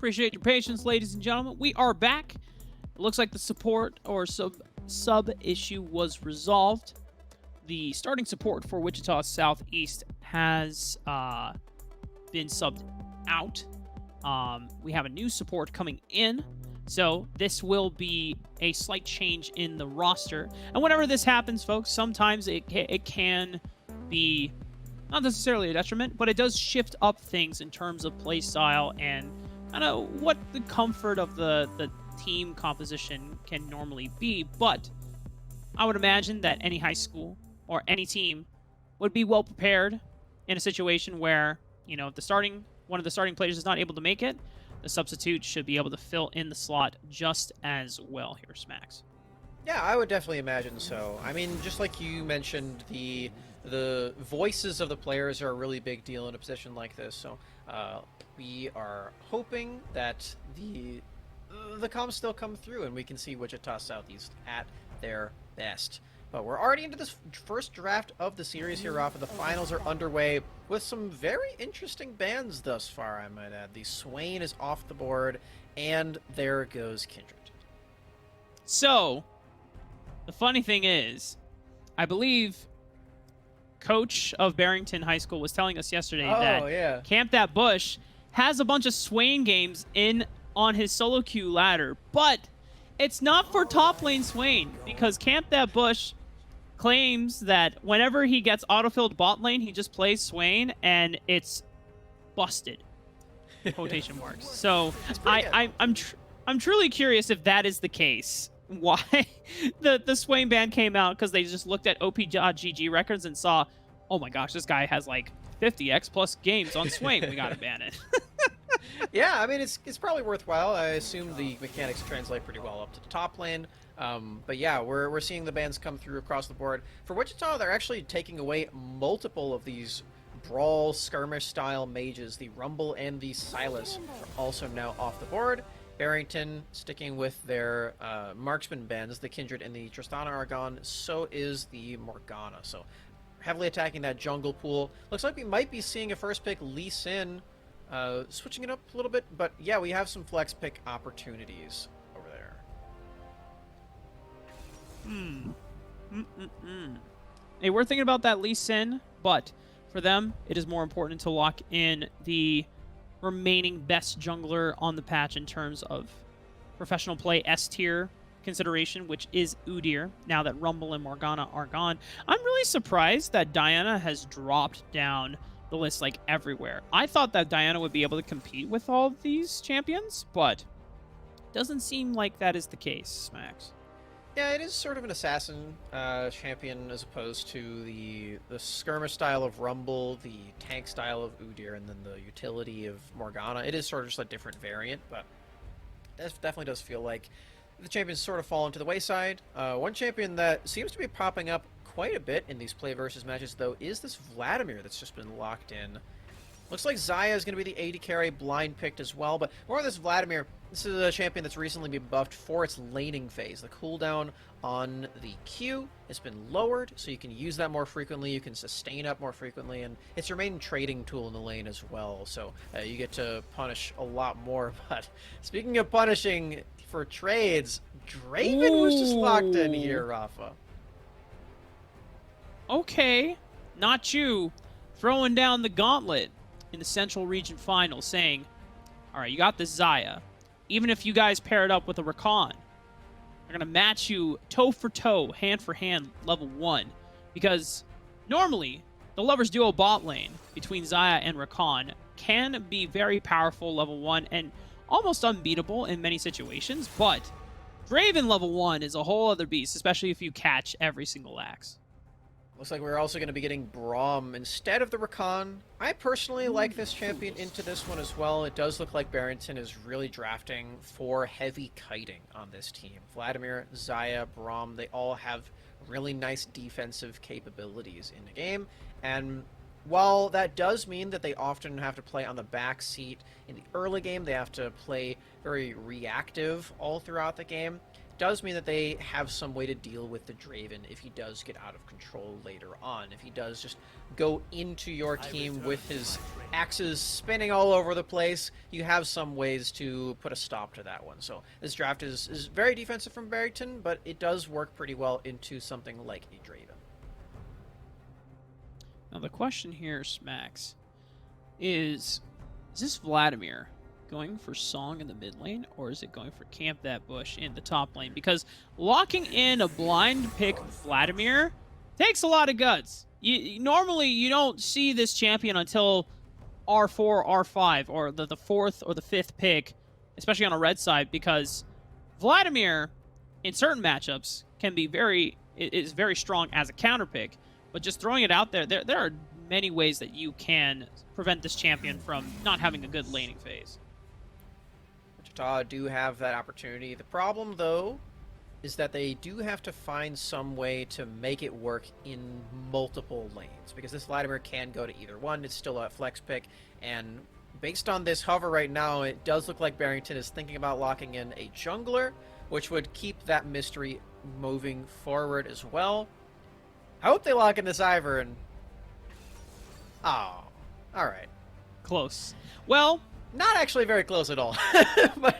Appreciate your patience, ladies and gentlemen. We are back. It looks like the support or sub issue was resolved. The starting support for Wichita Southeast has been subbed out. We have a new support coming in, so this will be a slight change in the roster. And whenever this happens, folks, sometimes it can be not necessarily a detriment, but it does shift up things in terms of play style and kind of what the comfort of the team composition can normally be. But I would imagine that any high school or any team would be well prepared in a situation where, you know, if one of the starting players is not able to make it, the substitute should be able to fill in the slot just as well here, Smacks. Yeah, I would definitely imagine so. I mean, just like you mentioned, the voices of the players are a really big deal in a position like this. So we are hoping that the comms still come through and we can see Wichita Southeast at their best. But we're already into this first draft of the series here, Rafa. The finals are underway with some very interesting bans thus far, I might add. The Swain is off the board, and there goes Kindred. So, the funny thing is, I believe coach of Barrington High School was telling us yesterday that Camp That Bush has a bunch of Swain games on his solo queue ladder, but it's not for top lane Swain, because Camp That Bush claims that whenever he gets autofilled bot lane, he just plays Swain, and it's busted. Quotation marks. So I'm truly curious if that is the case. Why the Swain ban came out, because they just looked at OP.GG records and saw, oh my gosh, this guy has like 50x plus games on Swain. We gotta ban it. Yeah, I mean, it's probably worthwhile. I assume the mechanics translate pretty well up to the top lane. But yeah, we're seeing the bans come through across the board. For Wichita, they're actually taking away multiple of these brawl skirmish style mages. The Rumble and the Silas are also now off the board. Barrington sticking with their marksman bans, the Kindred and the Tristana Argon. So is the Morgana. So heavily attacking that jungle pool. Looks like we might be seeing a first pick Lee Sin, switching it up a little bit. But yeah, we have some flex pick opportunities over there. Hey, we're thinking about that Lee Sin, but for them, it is more important to lock in the remaining best jungler on the patch in terms of professional play S tier consideration, which is Udyr, now that Rumble and Morgana are gone. I'm really surprised that Diana has dropped down the list like everywhere. I thought that Diana would be able to compete with all of these champions, but doesn't seem like that is the case, Max. Yeah, it is sort of an assassin champion as opposed to the skirmish style of Rumble, the tank style of Udyr, and then the utility of Morgana. It is sort of just a different variant, but it definitely does feel like the champions sort of fall into the wayside. One champion that seems to be popping up quite a bit in these play versus matches, though, is this Vladimir that's just been locked in. Looks like Xayah is going to be the AD carry, blind picked as well, but more of this Vladimir. This is a champion that's recently been buffed for its laning phase. The cooldown on the Q has been lowered, so you can use that more frequently, you can sustain up more frequently, and it's your main trading tool in the lane as well, so you get to punish a lot more. But speaking of punishing for trades, Draven was just locked in here, Rafa. Okay, not you. Throwing down the gauntlet in the Central Region Final, saying, all right, you got this Xayah. Even if you guys pair it up with a Rakan, they're going to match you toe for toe, hand for hand, level 1. Because normally, the Lovers Duo bot lane between Xayah and Rakan can be very powerful level 1 and almost unbeatable in many situations. But Draven level 1 is a whole other beast, especially if you catch every single axe. Looks like we're also going to be getting Braum instead of the Rakan. I personally like this champion into this one as well. It does look like Barrington is really drafting for heavy kiting on this team. Vladimir, Xayah, Braum, they all have really nice defensive capabilities in the game. And while that does mean that they often have to play on the back seat in the early game, they have to play very reactive all throughout the game. does mean that they have some way to deal with the Draven if he does get out of control later on. If he does just go into your team with his axes spinning all over the place, you have some ways to put a stop to that one. So this draft is very defensive from Barrington, but it does work pretty well into something like a Draven. Now the question here, Smacks, is this Vladimir going for Song in the mid lane, or is it going for Camp That Bush in the top lane? Because locking in a blind pick Vladimir takes a lot of guts. Normally, you don't see this champion until R4, R5, or the fourth or the fifth pick, especially on a red side, because Vladimir, in certain matchups, is very strong as a counter pick. But just throwing it out there, there are many ways that you can prevent this champion from not having a good laning phase. Wichita do have that opportunity. The problem, though, is that they do have to find some way to make it work in multiple lanes, because this Vladimir can go to either one. It's still a flex pick, and based on this hover right now, it does look like Barrington is thinking about locking in a jungler, which would keep that mystery moving forward as well. I hope they lock in this Ivor and... Oh, all right. Close. Well... Not actually very close at all, but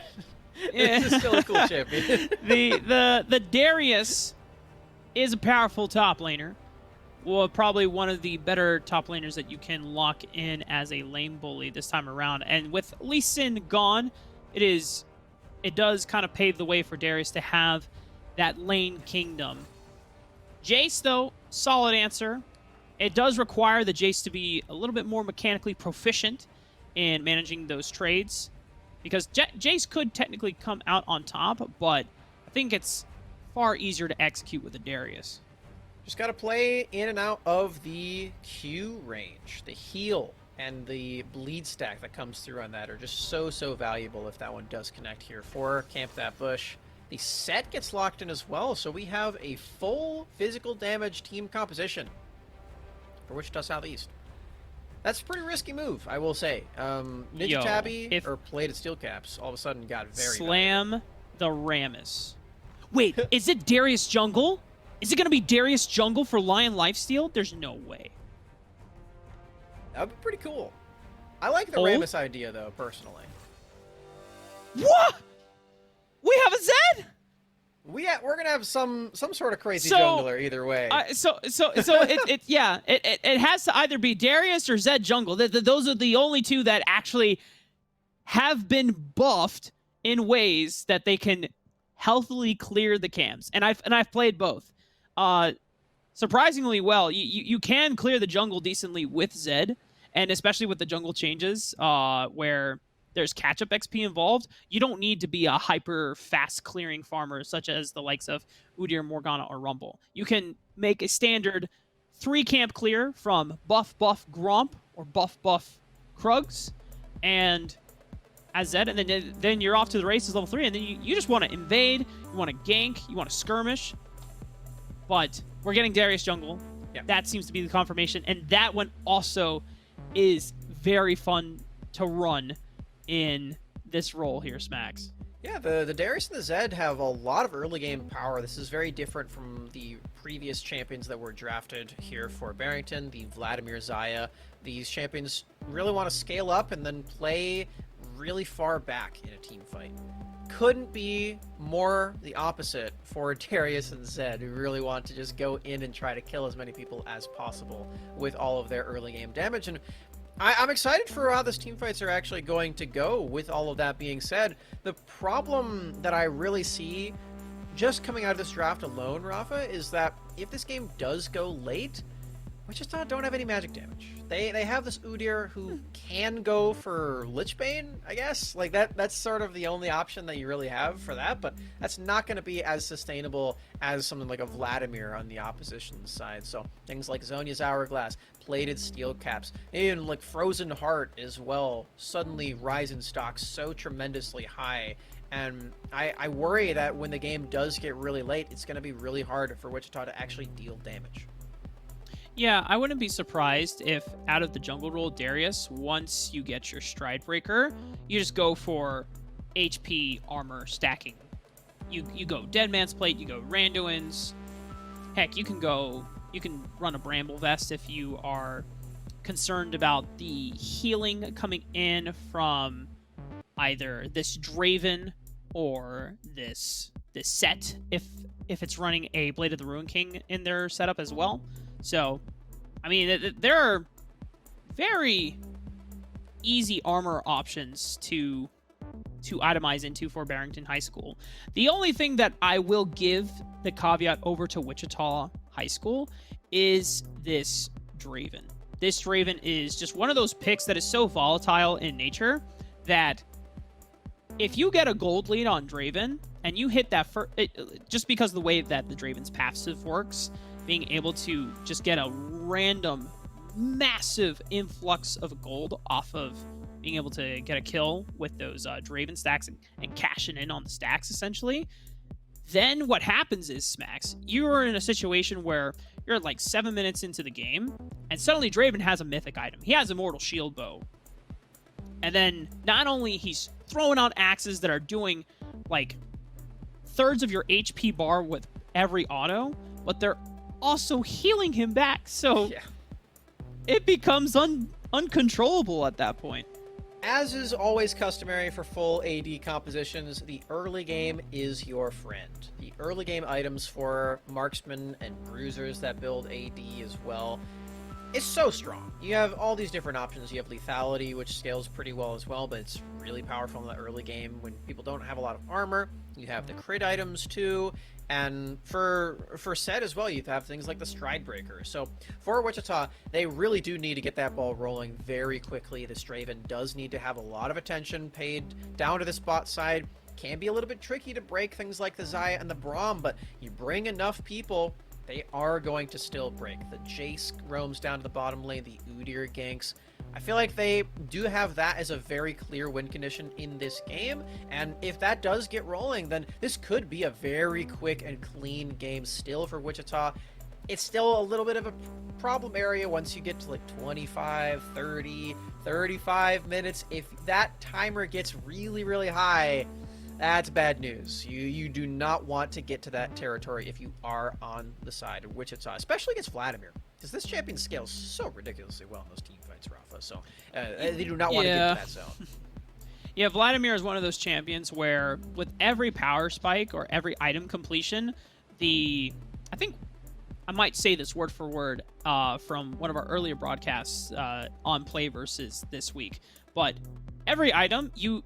this is still a cool champion. the Darius is a powerful top laner. Well, probably one of the better top laners that you can lock in as a lane bully this time around. And with Lee Sin gone, it does kind of pave the way for Darius to have that lane kingdom. Jace, though, solid answer. It does require the Jace to be a little bit more mechanically proficient in managing those trades, because Jace could technically come out on top, but I think it's far easier to execute with a Darius. Just got to play in and out of the Q range. The heal and the bleed stack that comes through on that are just so valuable if that one does connect here for Camp That Bush. The set gets locked in as well, so we have a full physical damage team composition for Wichita Southeast. That's a pretty risky move, I will say. Ninja Tabby, or Plated Steel Caps, all of a sudden got very Slam valuable. the Rammus. Wait, is it Darius Jungle? Is it going to be Darius Jungle for Lion Lifesteal? There's no way. That would be pretty cool. I like the Rammus idea, though, personally. What? We have a Zed? We're gonna have some sort of crazy jungler either way. It has to either be Darius or Zed jungle. Those are the only two that actually have been buffed in ways that they can healthily clear the camps. And I've played both. Surprisingly well. You can clear the jungle decently with Zed, and especially with the jungle changes, where there's catch-up XP involved. You don't need to be a hyper-fast clearing farmer such as the likes of Udyr, Morgana, or Rumble. You can make a standard 3-camp clear from buff Gromp or buff Krugs and as Zed, and then you're off to the races level 3, and then you just want to invade, you want to gank, you want to skirmish. But we're getting Darius jungle. Yeah. That seems to be the confirmation, and that one also is very fun to run in this role here, Smacks. Yeah, the Darius and the Zed have a lot of early game power. This is very different from the previous champions that were drafted here for Barrington, the Vladimir Zaya. These champions really want to scale up and then play really far back in a team fight. Couldn't be more the opposite for Darius and Zed, who really want to just go in and try to kill as many people as possible with all of their early game damage. And I'm excited for how this team fights are actually going to go. With all of that being said, the problem that I really see just coming out of this draft alone, Rafa, is that if this game does go late, Wichita don't have any magic damage. They have this Udyr who can go for Lichbane, I guess. Like that's sort of the only option that you really have for that, but that's not going to be as sustainable as something like a Vladimir on the opposition side. So things like Zhonya's Hourglass, Plated Steel Caps, even like Frozen Heart as well, suddenly rise in stock so tremendously high. And I worry that when the game does get really late, it's going to be really hard for Wichita to actually deal damage. Yeah, I wouldn't be surprised if out of the jungle role, Darius, once you get your Stride Breaker, you just go for HP armor stacking You go Dead Man's Plate, you go Randuin's. Heck, you can run a Bramble Vest if you are concerned about the healing coming in from either this Draven or this set if it's running a Blade of the Ruin King in their setup as well. So, I mean, there are very easy armor options to itemize into for Barrington High School. The only thing that I will give the caveat over to Wichita High School is this Draven. This Draven is just one of those picks that is so volatile in nature that if you get a gold lead on Draven and you hit that just because of the way that the Draven's passive works, being able to just get a random massive influx of gold off of being able to get a kill with those Draven stacks and cashing in on the stacks, essentially, then what happens is, Smacks, you're in a situation where you're like 7 minutes into the game, and suddenly Draven has a mythic item. He has Immortal Shield Bow. And then not only he's throwing out axes that are doing like thirds of your HP bar with every auto, but they're also healing him back. So Yeah. it becomes uncontrollable at that point. As is always customary for full AD compositions, the early game is your friend. The early game items for marksmen and bruisers that build AD as well is so strong. You have all these different options. You have lethality, which scales pretty well as well, but it's really powerful in the early game when people don't have a lot of armor. You have the crit items too, and for set as well, you have things like the Stride Breaker. So for Wichita, they really do need to get that ball rolling very quickly. This Draven does need to have a lot of attention paid down to the spot side. Can be a little bit tricky to break things like the Xayah and the Braum, but you bring enough people, they are going to still break. The Jace roams down to the bottom lane, the Udyr ganks. I feel like they do have that as a very clear win condition in this game, and if that does get rolling, then this could be a very quick and clean game still for Wichita. It's still a little bit of a problem area once you get to like 25, 30, 35 minutes. If that timer gets really, really high, that's bad news. You do not want to get to that territory if you are on the side of Wichita, especially against Vladimir, because this champion scales so ridiculously well in those team fights, Rafa. So they do not want to get to that zone. Yeah, Vladimir is one of those champions where with every power spike or every item completion, I think I might say this word for word from one of our earlier broadcasts on PlayVS this week, but every item you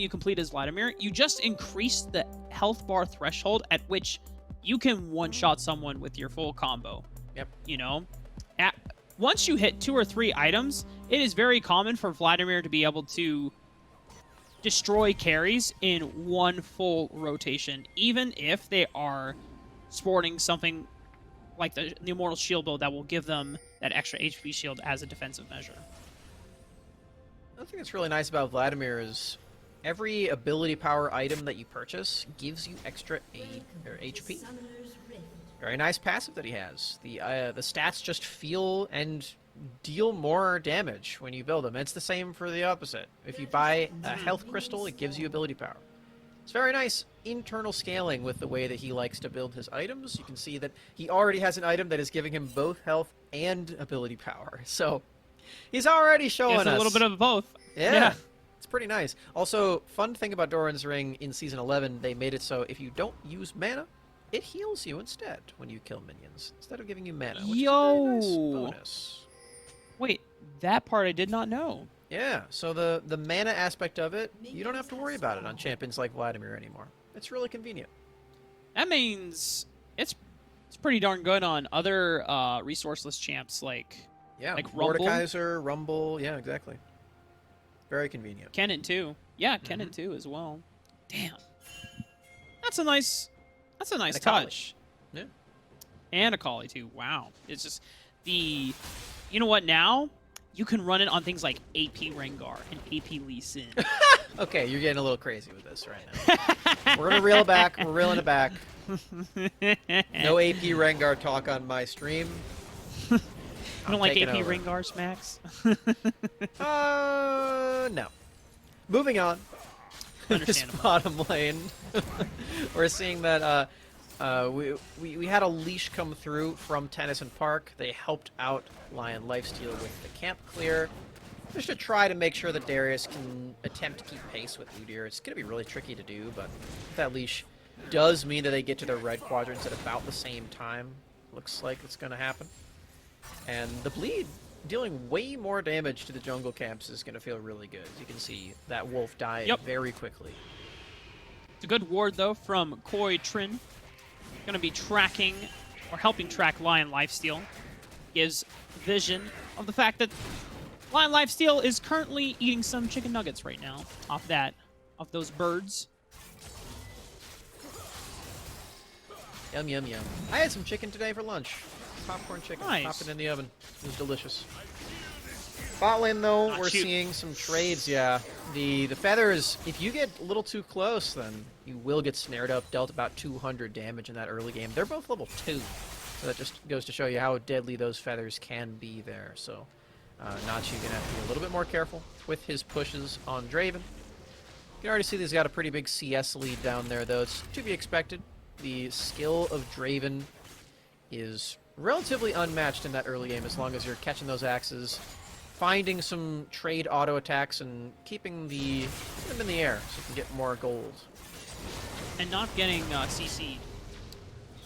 complete as Vladimir, you just increase the health bar threshold at which you can one-shot someone with your full combo. Yep. You know? Once you hit 2 or 3 items, it is very common for Vladimir to be able to destroy carries in one full rotation, even if they are sporting something like the Immortal Shield Bow that will give them that extra HP shield as a defensive measure. Another thing that's really nice about Vladimir is every ability power item that you purchase gives you extra HP. Very nice passive that he has. The stats just feel and deal more damage when you build them. It's the same for the opposite. If you buy a health crystal, it gives you ability power. It's very nice internal scaling with the way that he likes to build his items. You can see that he already has an item that is giving him both health and ability power. So he's already showing us a little bit of both. Yeah. It's pretty nice. Also, fun thing about Doran's Ring in Season 11, they made it so if you don't use mana, it heals you instead when you kill minions, instead of giving you mana, which is a very nice bonus. Wait, that part I did not know. Yeah, so the mana aspect of it, you don't have to worry about it on champions like Vladimir anymore. It's really convenient. That means it's pretty darn good on other resourceless champs like Rumble. Mordekaiser, Rumble, yeah, exactly. Very convenient. Kennen too. Yeah, Kennen too as well. Damn. That's a nice touch. Yeah. And a collie too. Wow. It's just you know what now? You can run it on things like AP Rengar and AP Lee Sin. Okay, you're getting a little crazy with this right now. We're gonna reel it back. We're reeling it back. No AP Rengar talk on my stream. You don't like AP over. Rengar smacks? No. Moving on. this Understandable. bottom lane. We're seeing that we had a leash come through from Tennyson Park. They helped out Lion Lifesteal with the camp clear, just to try to make sure that Darius can attempt to keep pace with Udyr. It's going to be really tricky to do, but that leash does mean that they get to their red quadrants at about the same time. Looks like it's going to happen. And the bleed, dealing way more damage to the jungle camps, is going to feel really good. As you can see, that wolf died very quickly. It's a good ward, though, from Koi Trin. Going to be tracking, or helping track Lion Lifesteal. Gives vision of the fact that Lion Lifesteal is currently eating some chicken nuggets right now off those birds. Yum, yum, yum. I had some chicken today for lunch. Popcorn chicken. Nice. Pop it in the oven. It was delicious. Bot lane, though, we're seeing some trades, yeah. The feathers, if you get a little too close, then you will get snared up, dealt about 200 damage in that early game. They're both level 2, so that just goes to show you how deadly those feathers can be there. So, Nachi going to have to be a little bit more careful with his pushes on Draven. You can already see that he's got a pretty big CS lead down there, though. It's to be expected. The skill of Draven is relatively unmatched in that early game, as long as you're catching those axes, finding some trade auto attacks, and keeping them in the air so you can get more gold. And not getting CC'd.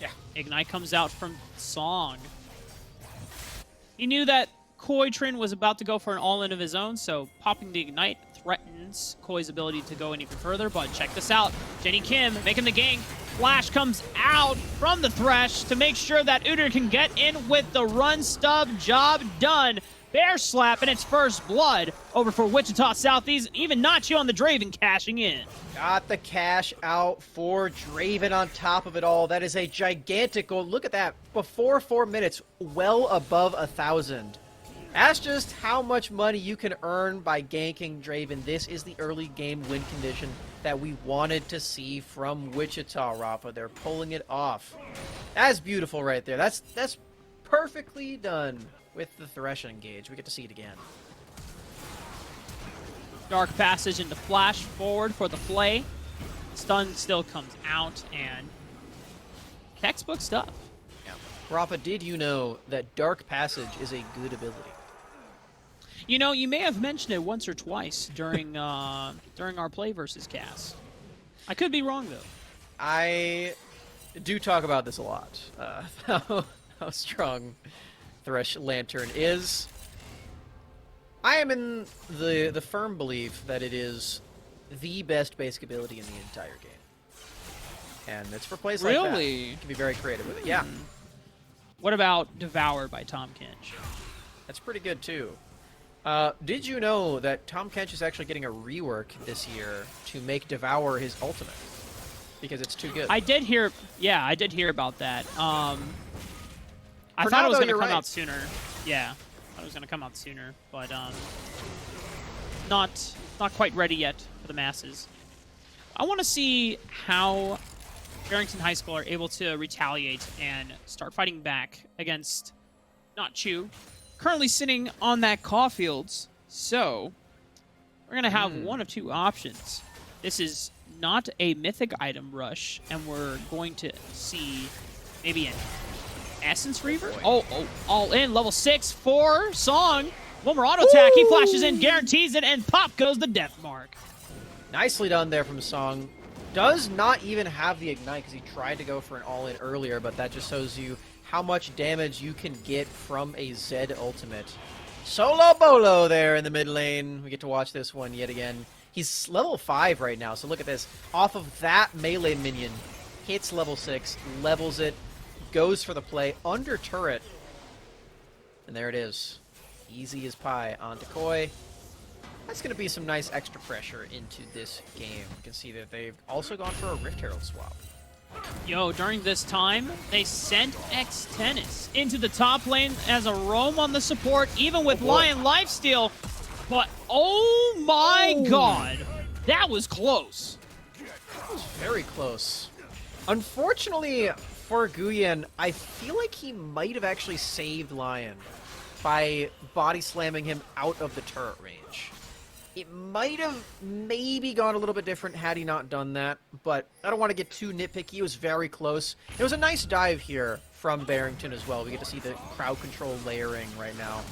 Yeah. Ignite comes out from Song. He knew that Koi Trin was about to go for an all-in of his own, so popping the Ignite threatens Koi's ability to go any further, but check this out. Jenny Kim making the gank. Flash comes out from the Thresh to make sure that Udyr can get in with the run stub. Job done. Bear slap in its first blood over for Wichita Southeast. Even Nacho on the Draven cashing in. Got the cash out for Draven on top of it all. That is a gigantic goal. Look at that. Before 4 minutes, well above 1,000. That's just how much money you can earn by ganking Draven. This is the early game win condition that we wanted to see from Wichita, Rafa. They're pulling it off. That's beautiful right there. That's perfectly done with the Thresh engage. We get to see it again. Dark Passage into Flash forward for the play. Stun still comes out, and textbook stuff. Yeah. Rafa, did you know that Dark Passage is a good ability? You know, you may have mentioned it once or twice during during our play versus cast. I could be wrong, though. I do talk about this a lot. How strong Thresh Lantern is. I am in the firm belief that it is the best basic ability in the entire game. And it's for plays like that. Really? You can be very creative with it. Yeah. What about Devour by Tom Kench? That's pretty good, too. Did you know that Tom Kench is actually getting a rework this year to make Devour his ultimate? Because it's too good. I did hear about that. I For thought now, it was though, going to you're come right. out sooner. Yeah, I thought it was going to come out sooner, but not quite ready yet for the masses. I want to see how Barrington High School are able to retaliate and start fighting back against not Chu, currently sitting on that Caulfields. So we're going to have one of two options. This is not a mythic item rush, and we're going to see maybe an Essence Reaver. Oh, all in. Level 6 for Song. One more auto attack. He flashes in, guarantees it, and pop goes the death mark. Nicely done there from Song. Does not even have the Ignite because he tried to go for an all-in earlier, but that just shows you how much damage you can get from a Zed ultimate. Solo Bolo there in the mid lane. We get to watch this one yet again. He's level 5 right now, so look at this. Off of that melee minion, hits level 6, levels it, goes for the play under turret. And there it is. Easy as pie onto Koi. That's going to be some nice extra pressure into this game. You can see that they've also gone for a Rift Herald swap. Yo, during this time, they sent X-Tennis into the top lane as a roam on the support, even with Lion Lifesteal. But, oh my god, that was close. That was very close. Unfortunately for Guyen, I feel like he might have actually saved Lion by body slamming him out of the turret range. It might have maybe gone a little bit different had he not done that, but I don't want to get too nitpicky. It was very close. It was a nice dive here from Barrington as well. We get to see the crowd control layering right now.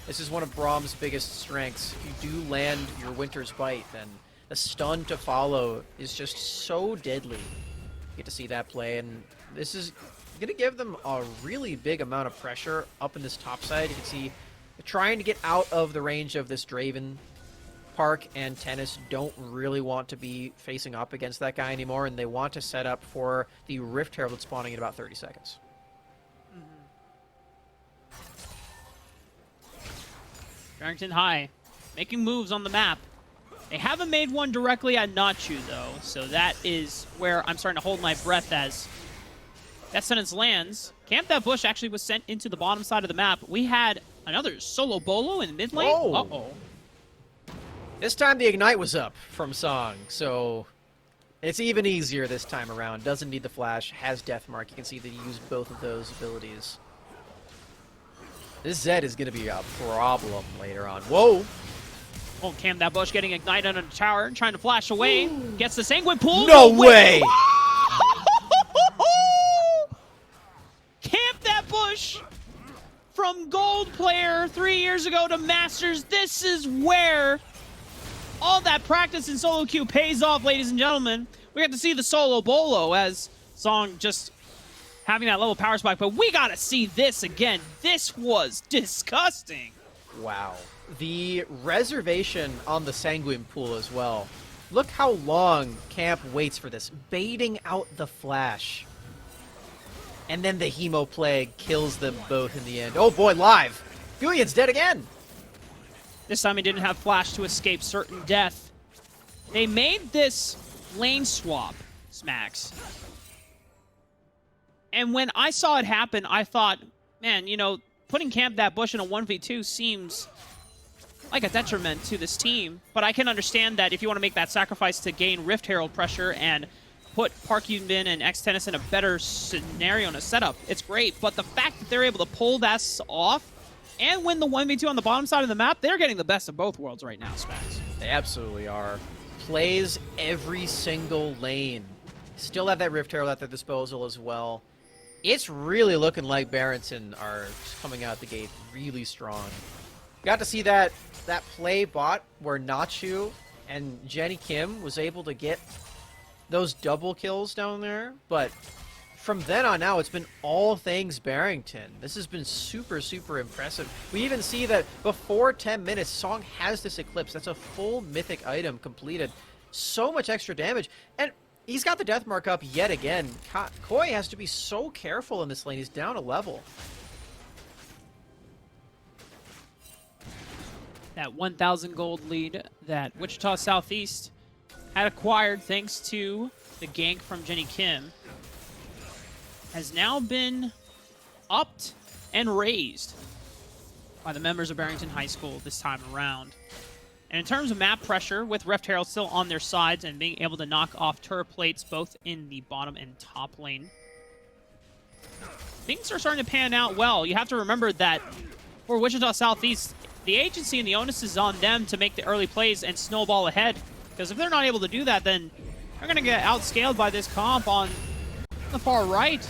This is one of Brahm's biggest strengths. If you do land your Winter's Bite, then the stun to follow is just so deadly. You get to see that play, and this is going to give them a really big amount of pressure up in this top side. You can see they're trying to get out of the range of this Draven. Park and Tennis don't really want to be facing up against that guy anymore, and they want to set up for the Rift Herald spawning in about 30 seconds. Barrington High making moves on the map. They haven't made one directly at Nachu, though, so that is where I'm starting to hold my breath as that sentence lands. Camp That Bush actually was sent into the bottom side of the map. We had another solo bolo in mid lane. Oh. Uh-oh. This time the Ignite was up from Song, so it's even easier this time around. Doesn't need the flash, has Deathmark. You can see that he used both of those abilities. This Zed is going to be a problem later on. Whoa! Oh, Camp That Bush getting ignited on the tower, trying to flash away. Ooh. Gets the Sanguine Pool. No way! Camp That Bush! From gold player 3 years ago to Masters, this is where all that practice in solo queue pays off, ladies and gentlemen. We got to see the solo bolo as Song just having that level power spike, but we got to see this again. This was disgusting. Wow. The reservation on the Sanguine Pool as well. Look how long Camp waits for this, baiting out the flash. And then the Hemo Plague kills them both in the end. Oh boy, live! Guyan's dead again! This time he didn't have flash to escape certain death. They made this lane swap, Smacks. And when I saw it happen, I thought, man, you know, putting Camp That Bush in a 1v2 seems like a detriment to this team. But I can understand that if you want to make that sacrifice to gain Rift Herald pressure and put Park Yunbin and X-Tennis in a better scenario and a setup, it's great. But the fact that they're able to pull that off and win the 1v2 on the bottom side of the map, they're getting the best of both worlds right now, Spax. They absolutely are. Plays every single lane. Still have that Rift Herald at their disposal as well. It's really looking like Barrington are coming out the gate really strong. Got to see that play bot where Nachu and Jenny Kim was able to get those double kills down there, but from then on now, it's been all things Barrington. This has been super, super impressive. We even see that before 10 minutes, Song has this Eclipse. That's a full mythic item completed. So much extra damage. And he's got the death mark up yet again. Koi has to be so careful in this lane. He's down a level. That 1,000 gold lead that Wichita Southeast had acquired thanks to the gank from Jenny Kim has now been upped and raised by the members of Barrington High School this time around. And in terms of map pressure, with Rift Herald still on their sides and being able to knock off turret plates both in the bottom and top lane, things are starting to pan out well. You have to remember that for Wichita Southeast, the agency and the onus is on them to make the early plays and snowball ahead. Because if they're not able to do that, then they're going to get outscaled by this comp on the far right.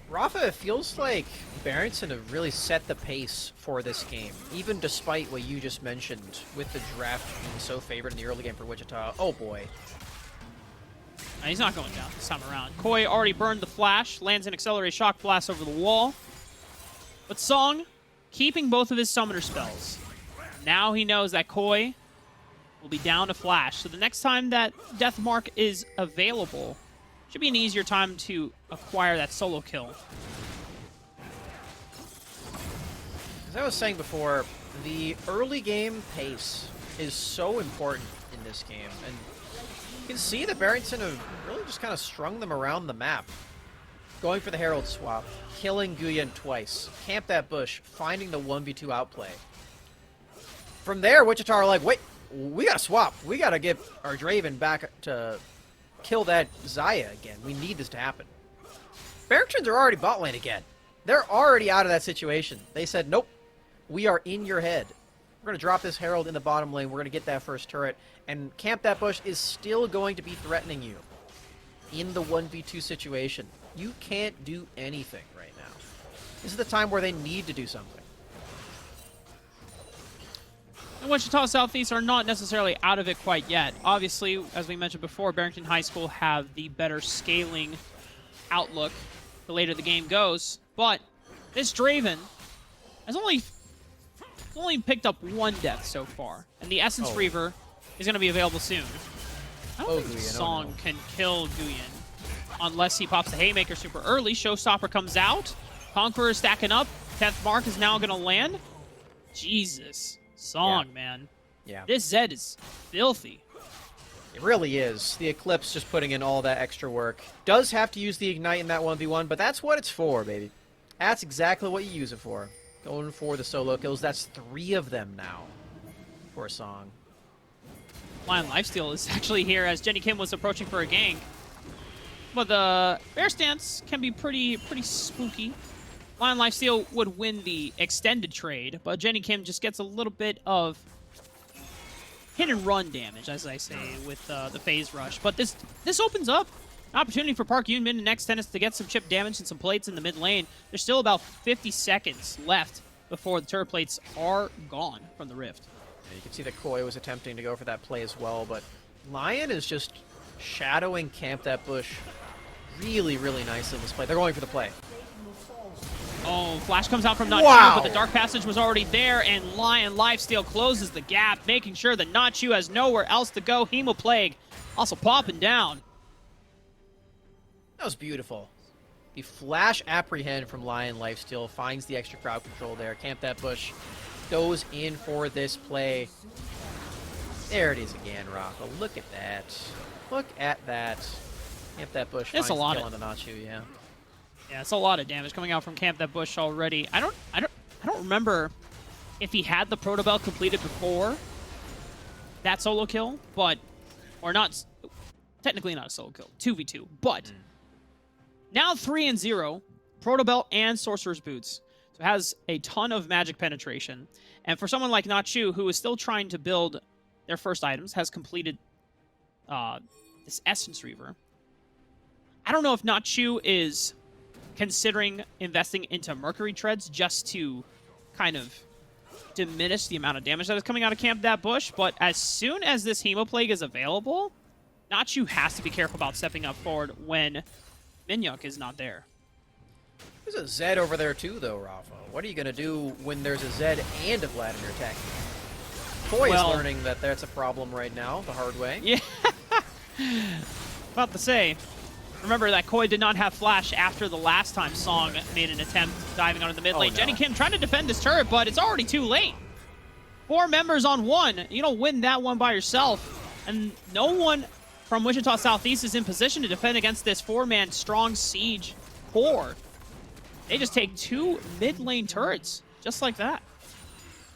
Rafa, it feels like Barrington have really set the pace for this game, even despite what you just mentioned with the draft being so favored in the early game for Wichita. Oh boy. He's not going down this time around. Koi already burned the flash, lands an accelerated shock blast over the wall. But Song keeping both of his summoner spells. Now he knows that Koi will be down to flash. So the next time that Death Mark is available, should be an easier time to acquire that solo kill. As I was saying before, the early game pace is so important in this game. And you can see that Barrington have really just kind of strung them around the map. Going for the Herald swap, killing Guyan twice, camp that bush, finding the 1v2 outplay. From there, Wichita are like, wait, we gotta swap. We gotta get our Draven back to kill that Xayah again. We need this to happen. Barringtons are already bot lane again. They're already out of that situation. They said, nope, We are in your head. We're going to drop this Herald in the bottom lane. We're going to get that first turret. And Camp That Bush is still going to be threatening you in the 1v2 situation. You can't do anything right now. This is the time where they need to do something. And Wichita Southeast are not necessarily out of it quite yet. Obviously, as we mentioned before, Barrington High School have the better scaling outlook the later the game goes. But this Draven has only picked up one death so far. And the Essence Reaver is going to be available soon. I don't think Song can kill Guyen unless he pops the Haymaker super early. Showstopper comes out. Conqueror stacking up. 10th mark is now going to land. Jesus. Song, man. Yeah. This Zed is filthy. It really is. The Eclipse just putting in all that extra work. Does have to use the Ignite in that 1v1, but that's what it's for, baby. That's exactly what you use it for. Going for the solo kills. That's 3 of them now for a Song. Lion Lifesteal is actually here as Jenny Kim was approaching for a gank. But the Bear Stance can be pretty spooky. Lion Lifesteal would win the extended trade, but Jenny Kim just gets a little bit of hit and run damage, as I say, with the phase rush. But this opens up an opportunity for Park Yoon Min and Next Tennis to get some chip damage and some plates in the mid lane. There's still about 50 seconds left before the turret plates are gone from the Rift. Yeah, you can see that Koi was attempting to go for that play as well, but Lion is just shadowing Camp That Bush really, really nicely in this play. They're going for the play. Oh, Flash comes out from Nachu, but the Dark Passage was already there, and Lion Lifesteal closes the gap, making sure that Nachu has nowhere else to go. Hemoplague also popping down. That was beautiful. The Flash Apprehend from Lion Lifesteal finds the extra crowd control there. Camp That Bush goes in for this play. There it is again, Rafa. Look at that. Look at that. Camp That Bush finds the kill on the Nachu, yeah. Yeah, it's a lot of damage coming out from Camp That Bush already. I don't remember if he had the Protobell completed before that solo kill, but or not. Technically not a solo kill, 2v2, but now 3-0, Protobell and Sorcerer's Boots. So it has a ton of magic penetration, and for someone like Nachu, who is still trying to build their first items, has completed this Essence Reaver. I don't know if Nachu is considering investing into Mercury Treads just to kind of diminish the amount of damage that is coming out of Camp That Bush, but as soon as this Hemoplague is available, Nachu has to be careful about stepping up forward when Minyuk is not there. There's a Zed over there too, though, Rafa. What are you going to do when there's a Zed and a Vladimir attacking? Koi is learning that that's a problem right now, the hard way. Yeah. About to say, remember that Koi did not have Flash after the last time Song made an attempt diving onto the mid lane. No. Jenny Kim trying to defend this turret, but it's already too late. 4 members on 1. You don't win that one by yourself. And no one from Wichita Southeast is in position to defend against this 4-man strong siege core. They just take 2 mid lane turrets, just like that.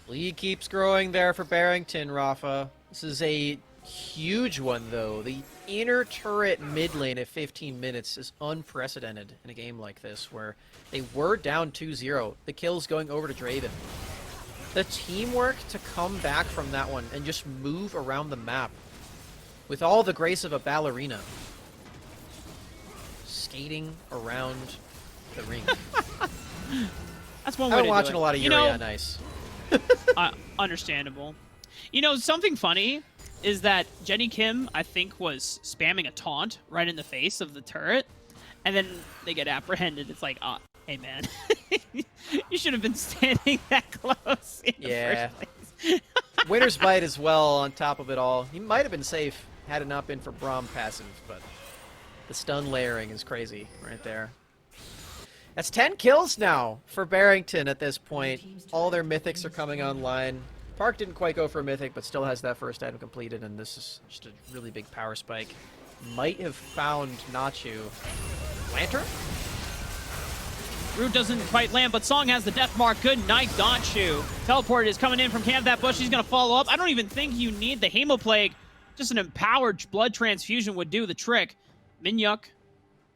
Lead keeps growing there for Barrington, Rafa. This is a huge one, though. The inner turret mid lane at 15 minutes is unprecedented in a game like this, where they were down 2-0. The kill's going over to Draven. The teamwork to come back from that one and just move around the map with all the grace of a ballerina. Skating around the ring. That's one way I've to been watching do it. a lot of Yuri on Ice. Understandable. You know, something funny is that Jenny Kim, I think, was spamming a taunt right in the face of the turret, and then they get apprehended. It's like, hey, man, you should have been standing that close in the first place. Winter's Bite as well on top of it all. He might have been safe had it not been for Braum passive, but the stun layering is crazy right there. That's 10 kills now for Barrington at this point. All their mythics are coming online. Park didn't quite go for a mythic, but still has that first item completed, and this is just a really big power spike. Might have found Nachu. Lantern? Root doesn't quite land, but Song has the death mark. Good night, Nachu. Teleport is coming in from Camp That Bush. He's going to follow up. I don't even think you need the Hemoplague. Just an empowered blood transfusion would do the trick. Minyuk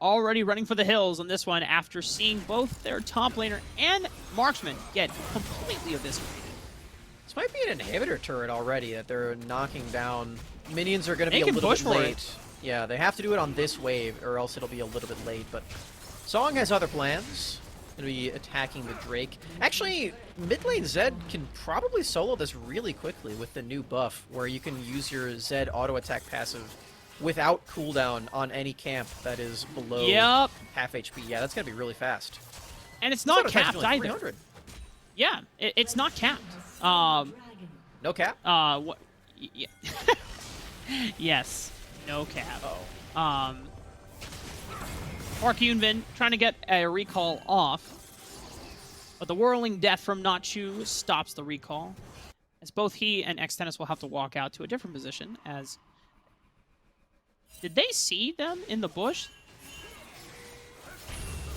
already running for the hills on this one after seeing both their top laner and marksman get completely eviscerated. This might be an inhibitor turret already that they're knocking down. Minions are going to They be a can little push bit for late. it. Yeah, they have to do it on this wave, or else it'll be a little bit late. But Song has other plans. Going to be attacking the Drake. Actually, mid lane Zed can probably solo this really quickly with the new buff, where you can use your Zed auto attack passive without cooldown on any camp that is below half HP. Yeah, that's going to be really fast. And it's not capped like either. 300. Yeah, it's not capped. No cap? What? Yeah. Yes, no cap. Uh-oh. Mark Yunvin trying to get a recall off, but the whirling death from Nachu stops the recall, as both he and X-Tennis will have to walk out to a different position. As did they see them in the bush?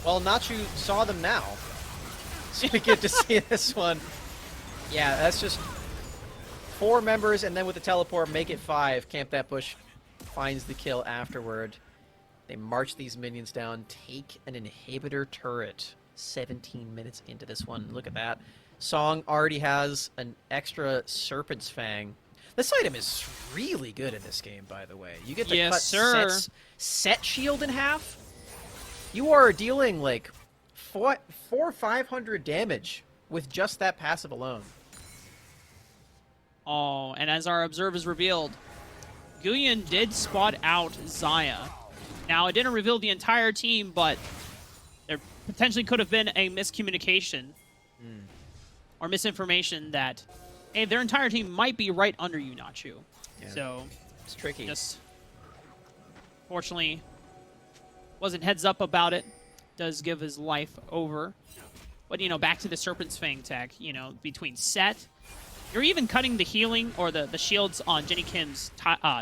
Well, Nachu saw them now, so we get to see this one. Yeah, that's just 4 members, and then with the teleport, make it 5. Camp that bush, finds the kill afterward. They march these minions down, take an inhibitor turret. 17 minutes into this one. Look at that. Song already has an extra Serpent's Fang. This item is really good in this game, by the way. You get to cut set shield in half. You are dealing like 500 damage with just that passive alone. Oh, and as our observers revealed, Guyon did spot out Xayah. Now, it didn't reveal the entire team, but there potentially could have been a miscommunication or misinformation that, hey, their entire team might be right under you, Nachu. Yeah. So, it's tricky. Just, fortunately, wasn't heads up about it. Does give his life over. But, you know, back to the Serpent's Fang tech, you know, between Set, you're even cutting the healing or the shields on Jenny Kim's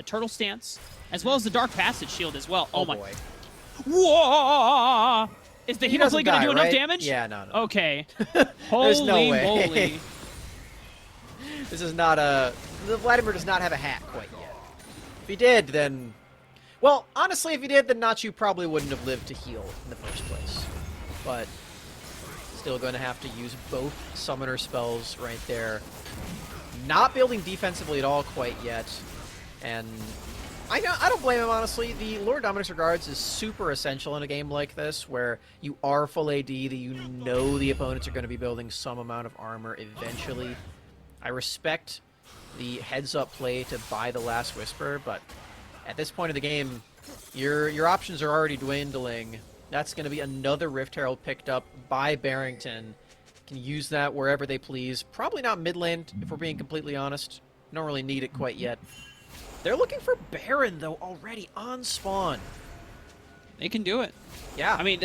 Turtle Stance, as well as the Dark Passage shield as well. Oh my. boy. Whoa! Is the Hemofleet going to do enough damage? Yeah, no. Okay. There's Holy no way. moly. This is not a... Vladimir does not have a hat quite yet. If he did, then... Well, honestly, if he did, then Nachu probably wouldn't have lived to heal in the first place. But still going to have to use both summoner spells right there. Not building defensively at all quite yet. And I don't blame him, honestly. The Lord Dominic's Regards is super essential in a game like this, where you are full AD, that you know the opponents are going to be building some amount of armor eventually. I respect the heads-up play to buy the Last Whisper, but at this point of the game, your options are already dwindling. That's going to be another Rift Herald picked up by Barrington. Can use that wherever they please. Probably not mid lane, if we're being completely honest. Don't really need it quite yet. They're looking for Baron, though, already on spawn. They can do it. Yeah. I mean,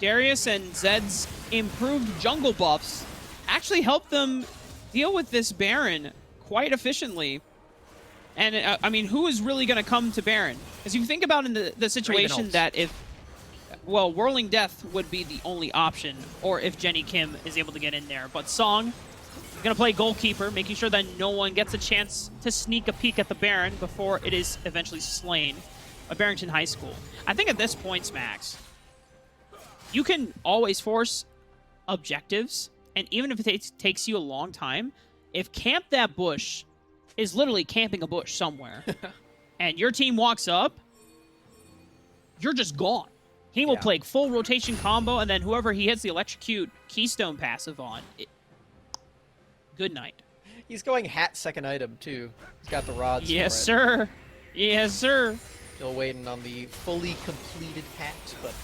Darius and Zed's improved jungle buffs actually helped them deal with this Baron quite efficiently. And, I mean, who is really going to come to Baron? As you think about in the situation that if... Well, Whirling Death would be the only option, or if Jenny Kim is able to get in there. But Song is going to play goalkeeper, making sure that no one gets a chance to sneak a peek at the Baron before it is eventually slain by Barrington High School. I think at this point, Smax, you can always force objectives, and even if it takes you a long time, if Camp That Bush is literally camping a bush somewhere, and your team walks up, you're just gone. He will play full rotation combo, and then whoever he hits the Electrocute Keystone passive on, good night. He's going hat second item, too. He's got the rods Yes, for it. sir. Yes, sir. Still waiting on the fully completed hat, but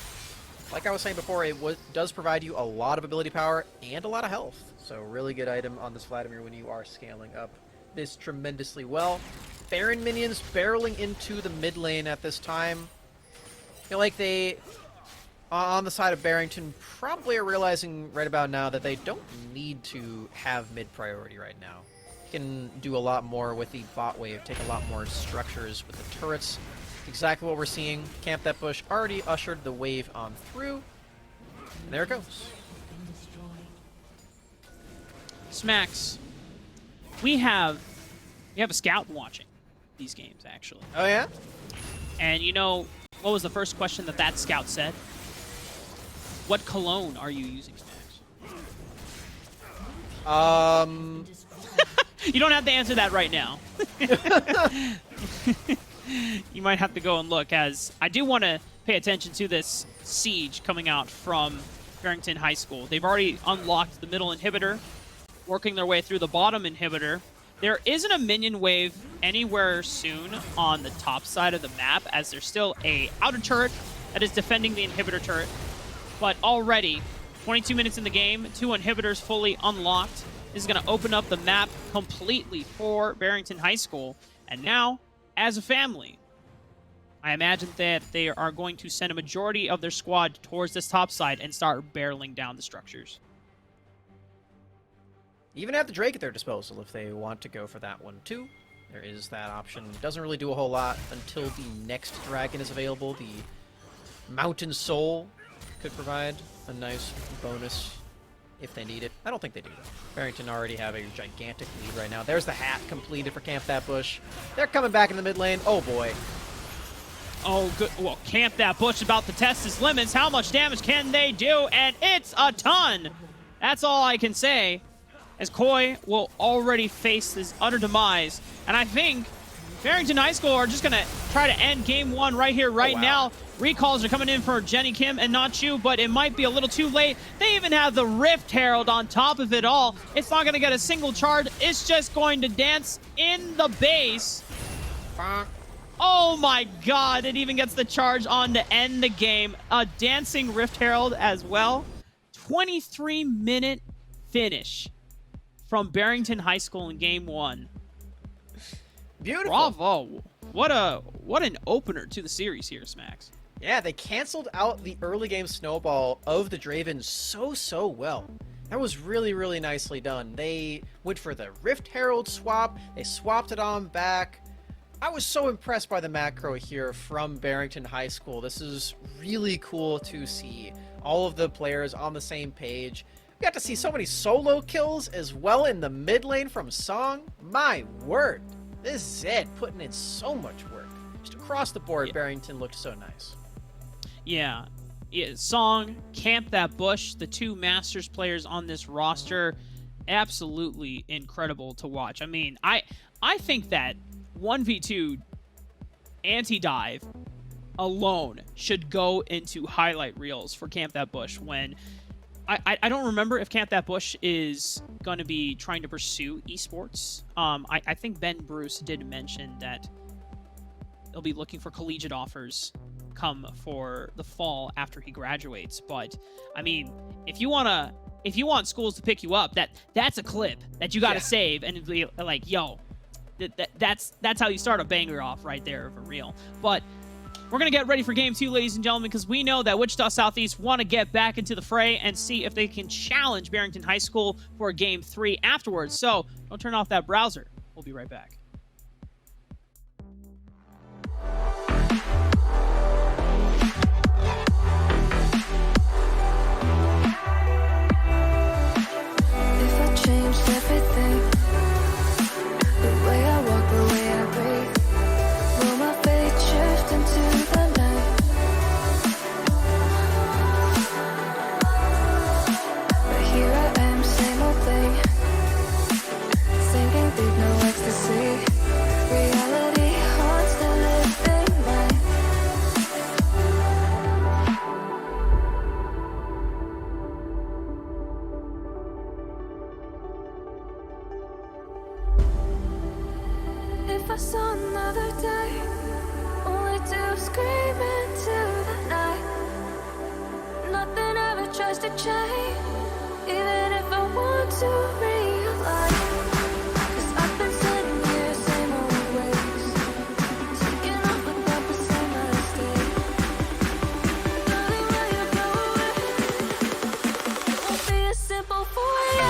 like I was saying before, it does provide you a lot of ability power and a lot of health. So really good item on this Vladimir when you are scaling up this tremendously well. Baron minions barreling into the mid lane at this time. I feel like they, on the side of Barrington, probably are realizing right about now that they don't need to have mid priority right now. You can do a lot more with the bot wave, take a lot more structures with the turrets. Exactly what we're seeing. Camp That Bush already ushered the wave on through. And there it goes. Smacks. We have a scout watching these games, actually. Oh, yeah? And, you know, What was the first question that scout said? What cologne are you using, Smash? You don't have to answer that right now. You might have to go and look, as I do want to pay attention to this siege coming out from Barrington High School. They've already unlocked the middle inhibitor, working their way through the bottom inhibitor. There isn't a minion wave anywhere soon on the top side of the map, as there's still a outer turret that is defending the inhibitor turret. But already, 22 minutes in the game, 2 inhibitors fully unlocked. This is going to open up the map completely for Barrington High School. And now, as a family, I imagine that they are going to send a majority of their squad towards this top side and start barreling down the structures. Even have the Drake at their disposal if they want to go for that one too. There is that option. Doesn't really do a whole lot until the next dragon is available. The Mountain Soul could provide a nice bonus if they need it. I don't think they do, though. Barrington already have a gigantic lead right now. There's the hat completed for Camp That Bush. They're coming back in the mid lane. Oh, boy. Oh, good. Well, Camp That Bush about to test his limits. How much damage can they do? And it's a ton. That's all I can say, as Koi will already face his utter demise. And I think Barrington High School are just going to try to end game 1 right here, right now. Recalls are coming in for Jenny Kim and Not You, but it might be a little too late. They even have the Rift Herald on top of it all. It's not going to get a single charge. It's just going to dance in the base. Oh my god, it even gets the charge on to end the game. A dancing Rift Herald as well. 23-minute finish from Barrington High School in game 1. Beautiful. Bravo. What an opener to the series here, Smacks. Yeah, they canceled out the early game snowball of the Draven so well. That was really, really nicely done. They went for the Rift Herald swap. They swapped it on back. I was so impressed by the macro here from Barrington High School. This is really cool to see all of the players on the same page. We got to see so many solo kills as well in the mid lane from Song. My word. This is it, putting in so much work. Just across the board, Barrington looked so nice. Yeah. Song, Camp That Bush, the 2 Masters players on this roster, absolutely incredible to watch. I mean, I think that 1v2 anti-dive alone should go into highlight reels for Camp That Bush when... I don't remember if Camp That Bush is going to be trying to pursue esports. I think Ben Bruce did mention that they'll be looking for collegiate offers come for the fall after he graduates. But I mean, if you want schools to pick you up, that's a clip that you got to save and be like, yo, that's how you start a banger off right there for real. But we're going to get ready for Game 2, ladies and gentlemen, because we know that Wichita Southeast want to get back into the fray and see if they can challenge Barrington High School for Game 3 afterwards. So don't turn off that browser. We'll be right back. If I changed everything, the way I walk, the way I breathe, will my fate shift into the night? But here I am, same old thing, sinking deep, no ecstasy. Reality haunts the living mind. If I saw another day, only to scream into the night. Nothing ever tries to change, even if I want to realize. 'Cause I've been sitting here, same old ways, taking off without the same mistake. Darling, will you go away? It won't be as simple for you.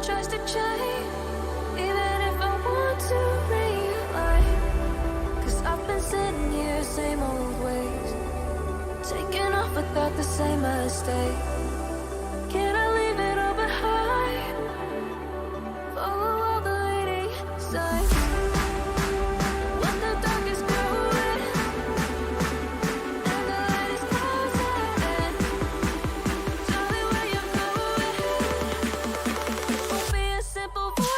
tries to change, even if I want to realign. 'Cause I've been sitting here, same old ways, taking off without the same mistake. Can I leave it all behind? Follow all the leading signs. When the dark is growing and the light is closing in, tell me where you're going. Won't be a simple voyage.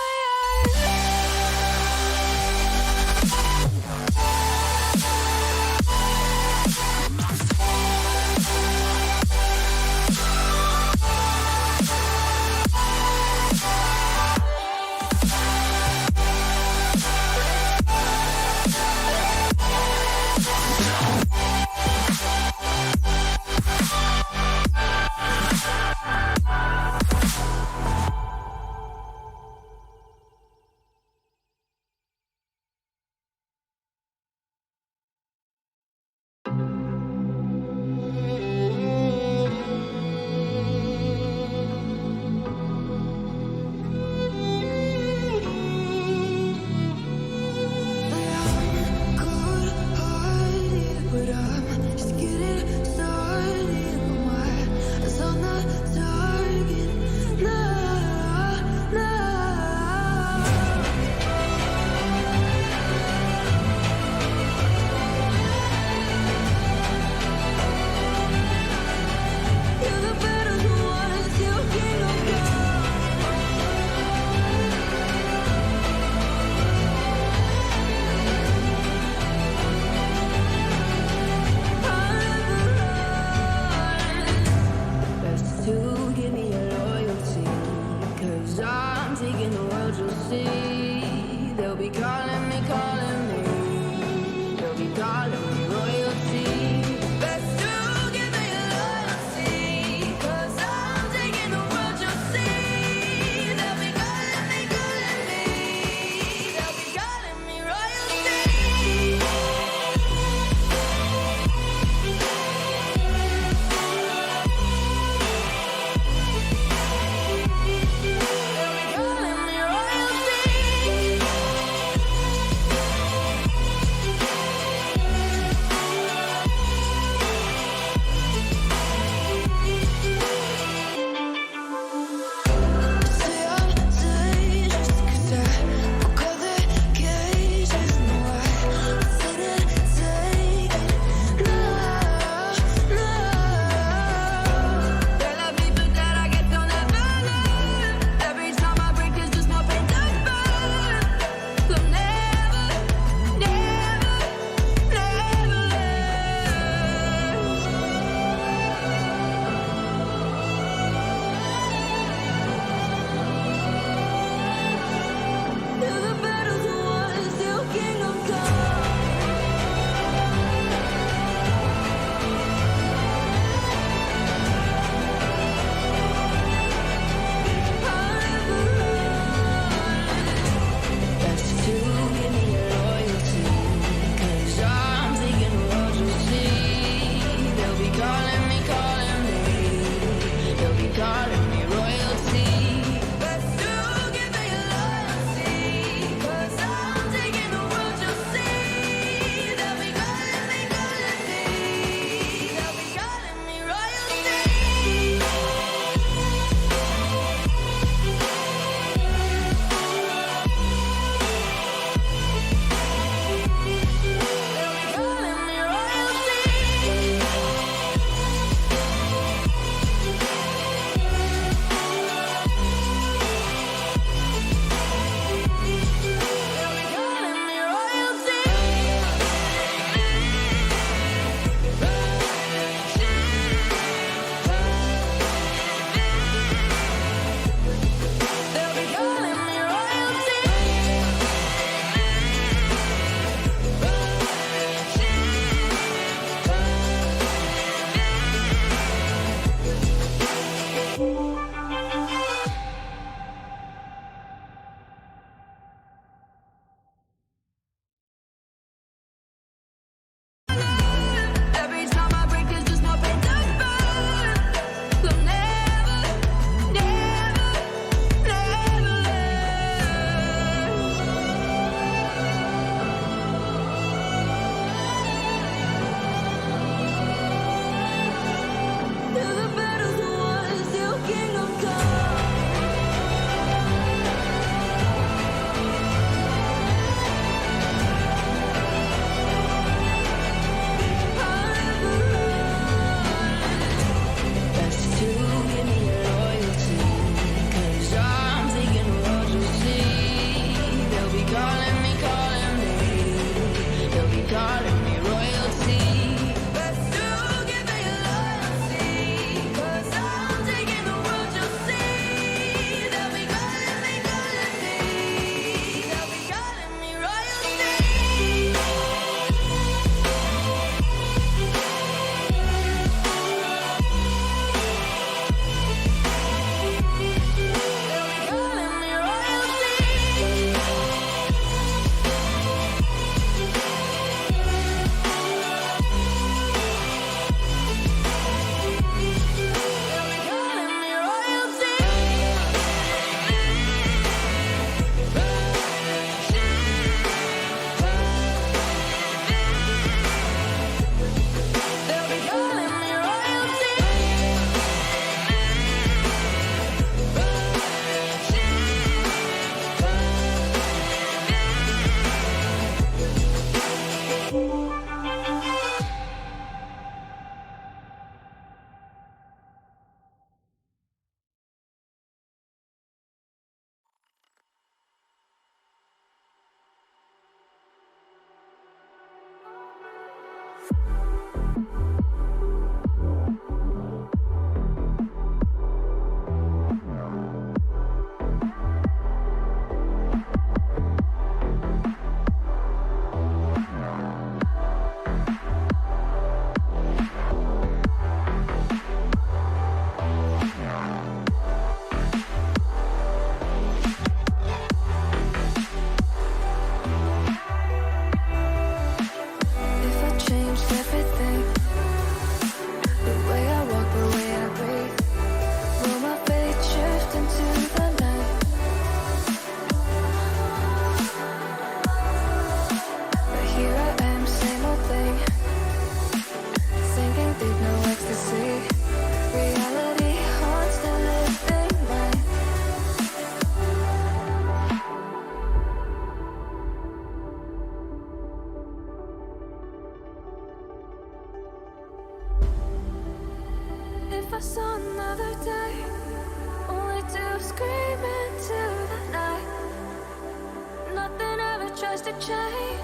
trust to change,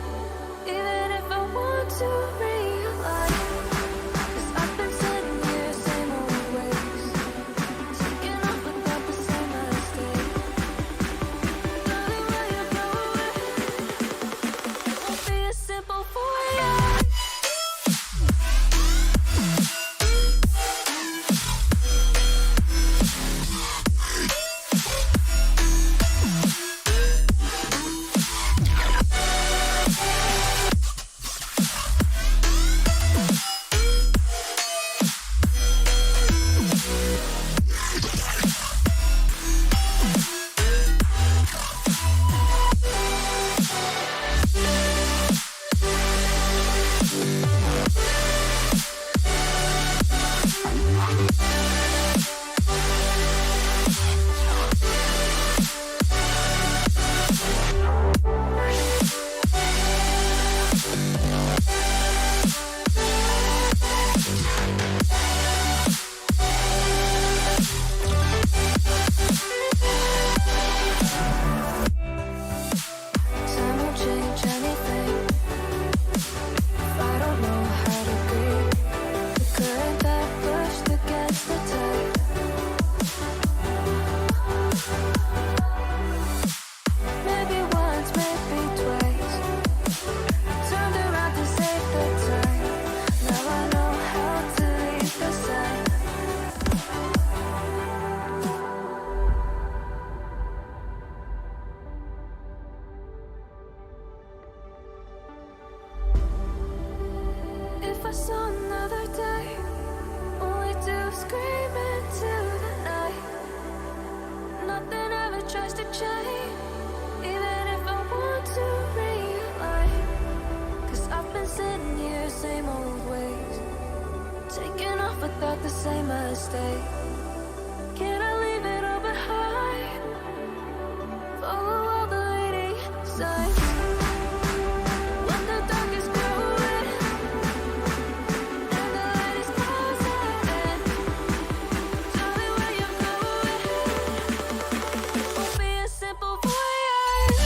even if I want to realize. 'Cause I've been sitting here, same old ways, taking off without the same mistake. Darling, where you going? It won't be as simple for you. Time won't change anything if I don't know how to breathe. The current that pushed against the tide. Maybe once, maybe twice. Turned around to save the time. Now I know how to leave the side. If I saw another day, only to scream into the night. Nothing ever tries to change, even if I want to realize. 'Cause I've been sitting here, same old ways, taking off without the same mistake. Can I leave it all behind? Follow all the leading signs. When the dark is growing and the light is closing in, tell me where you're going. Won't be a simple voyage.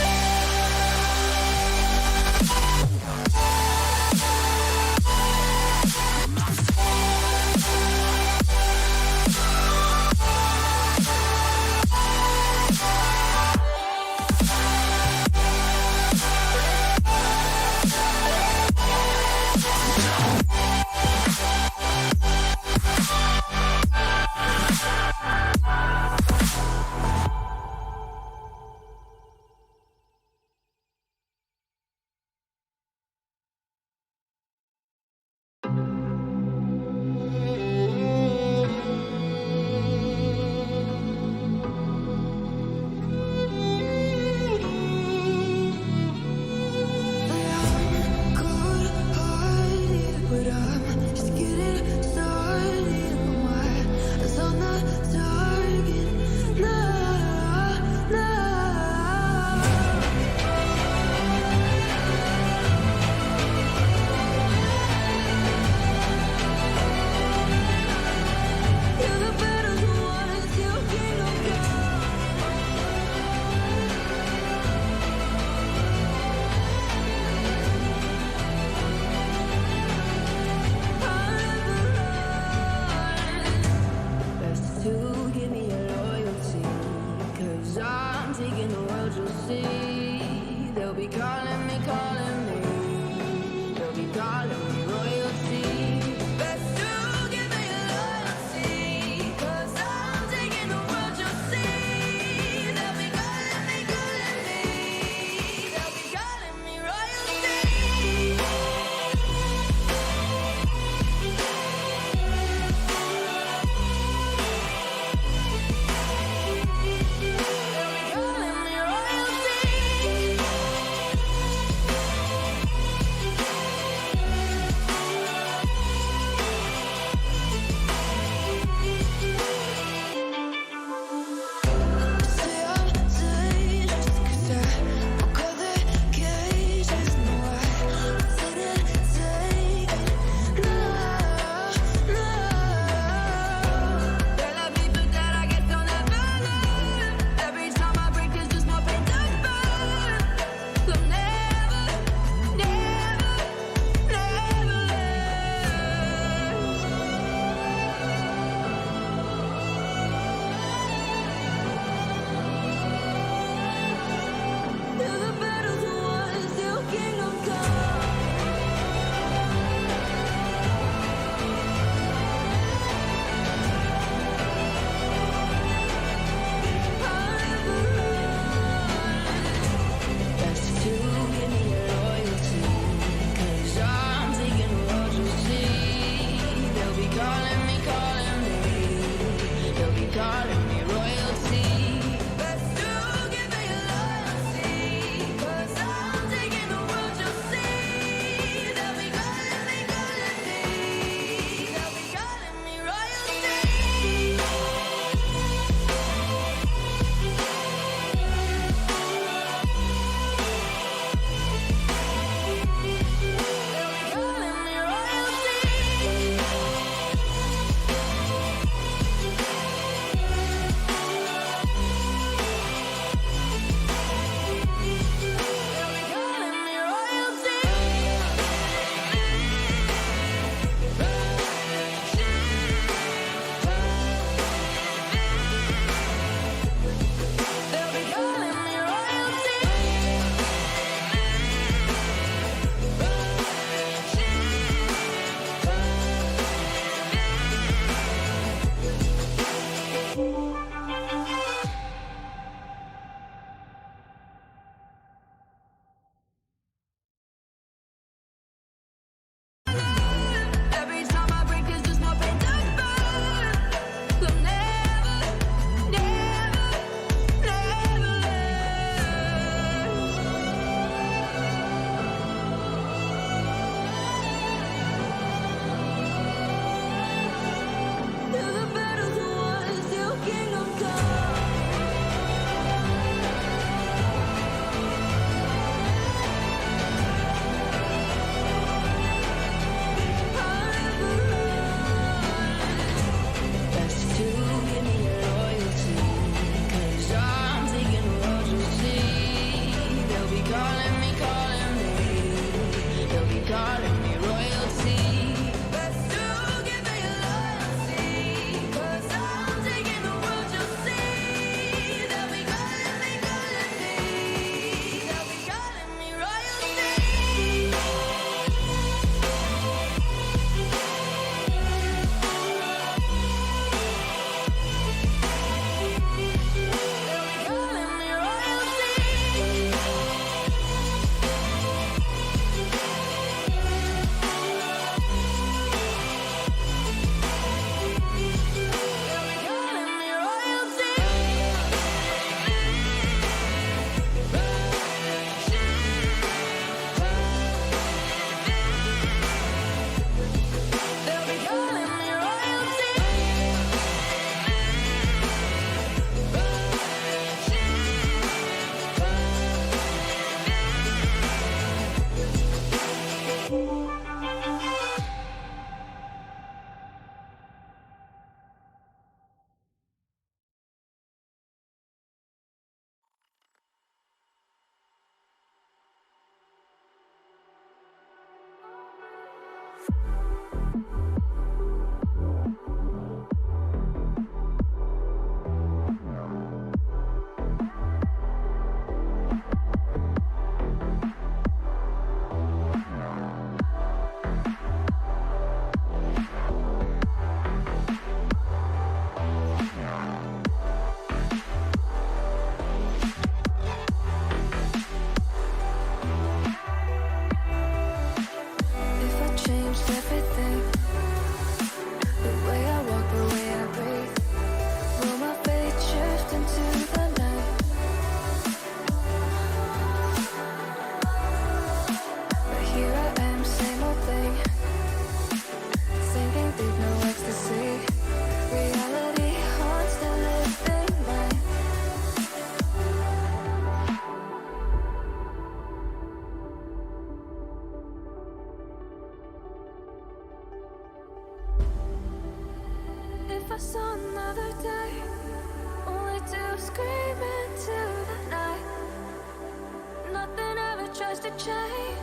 change,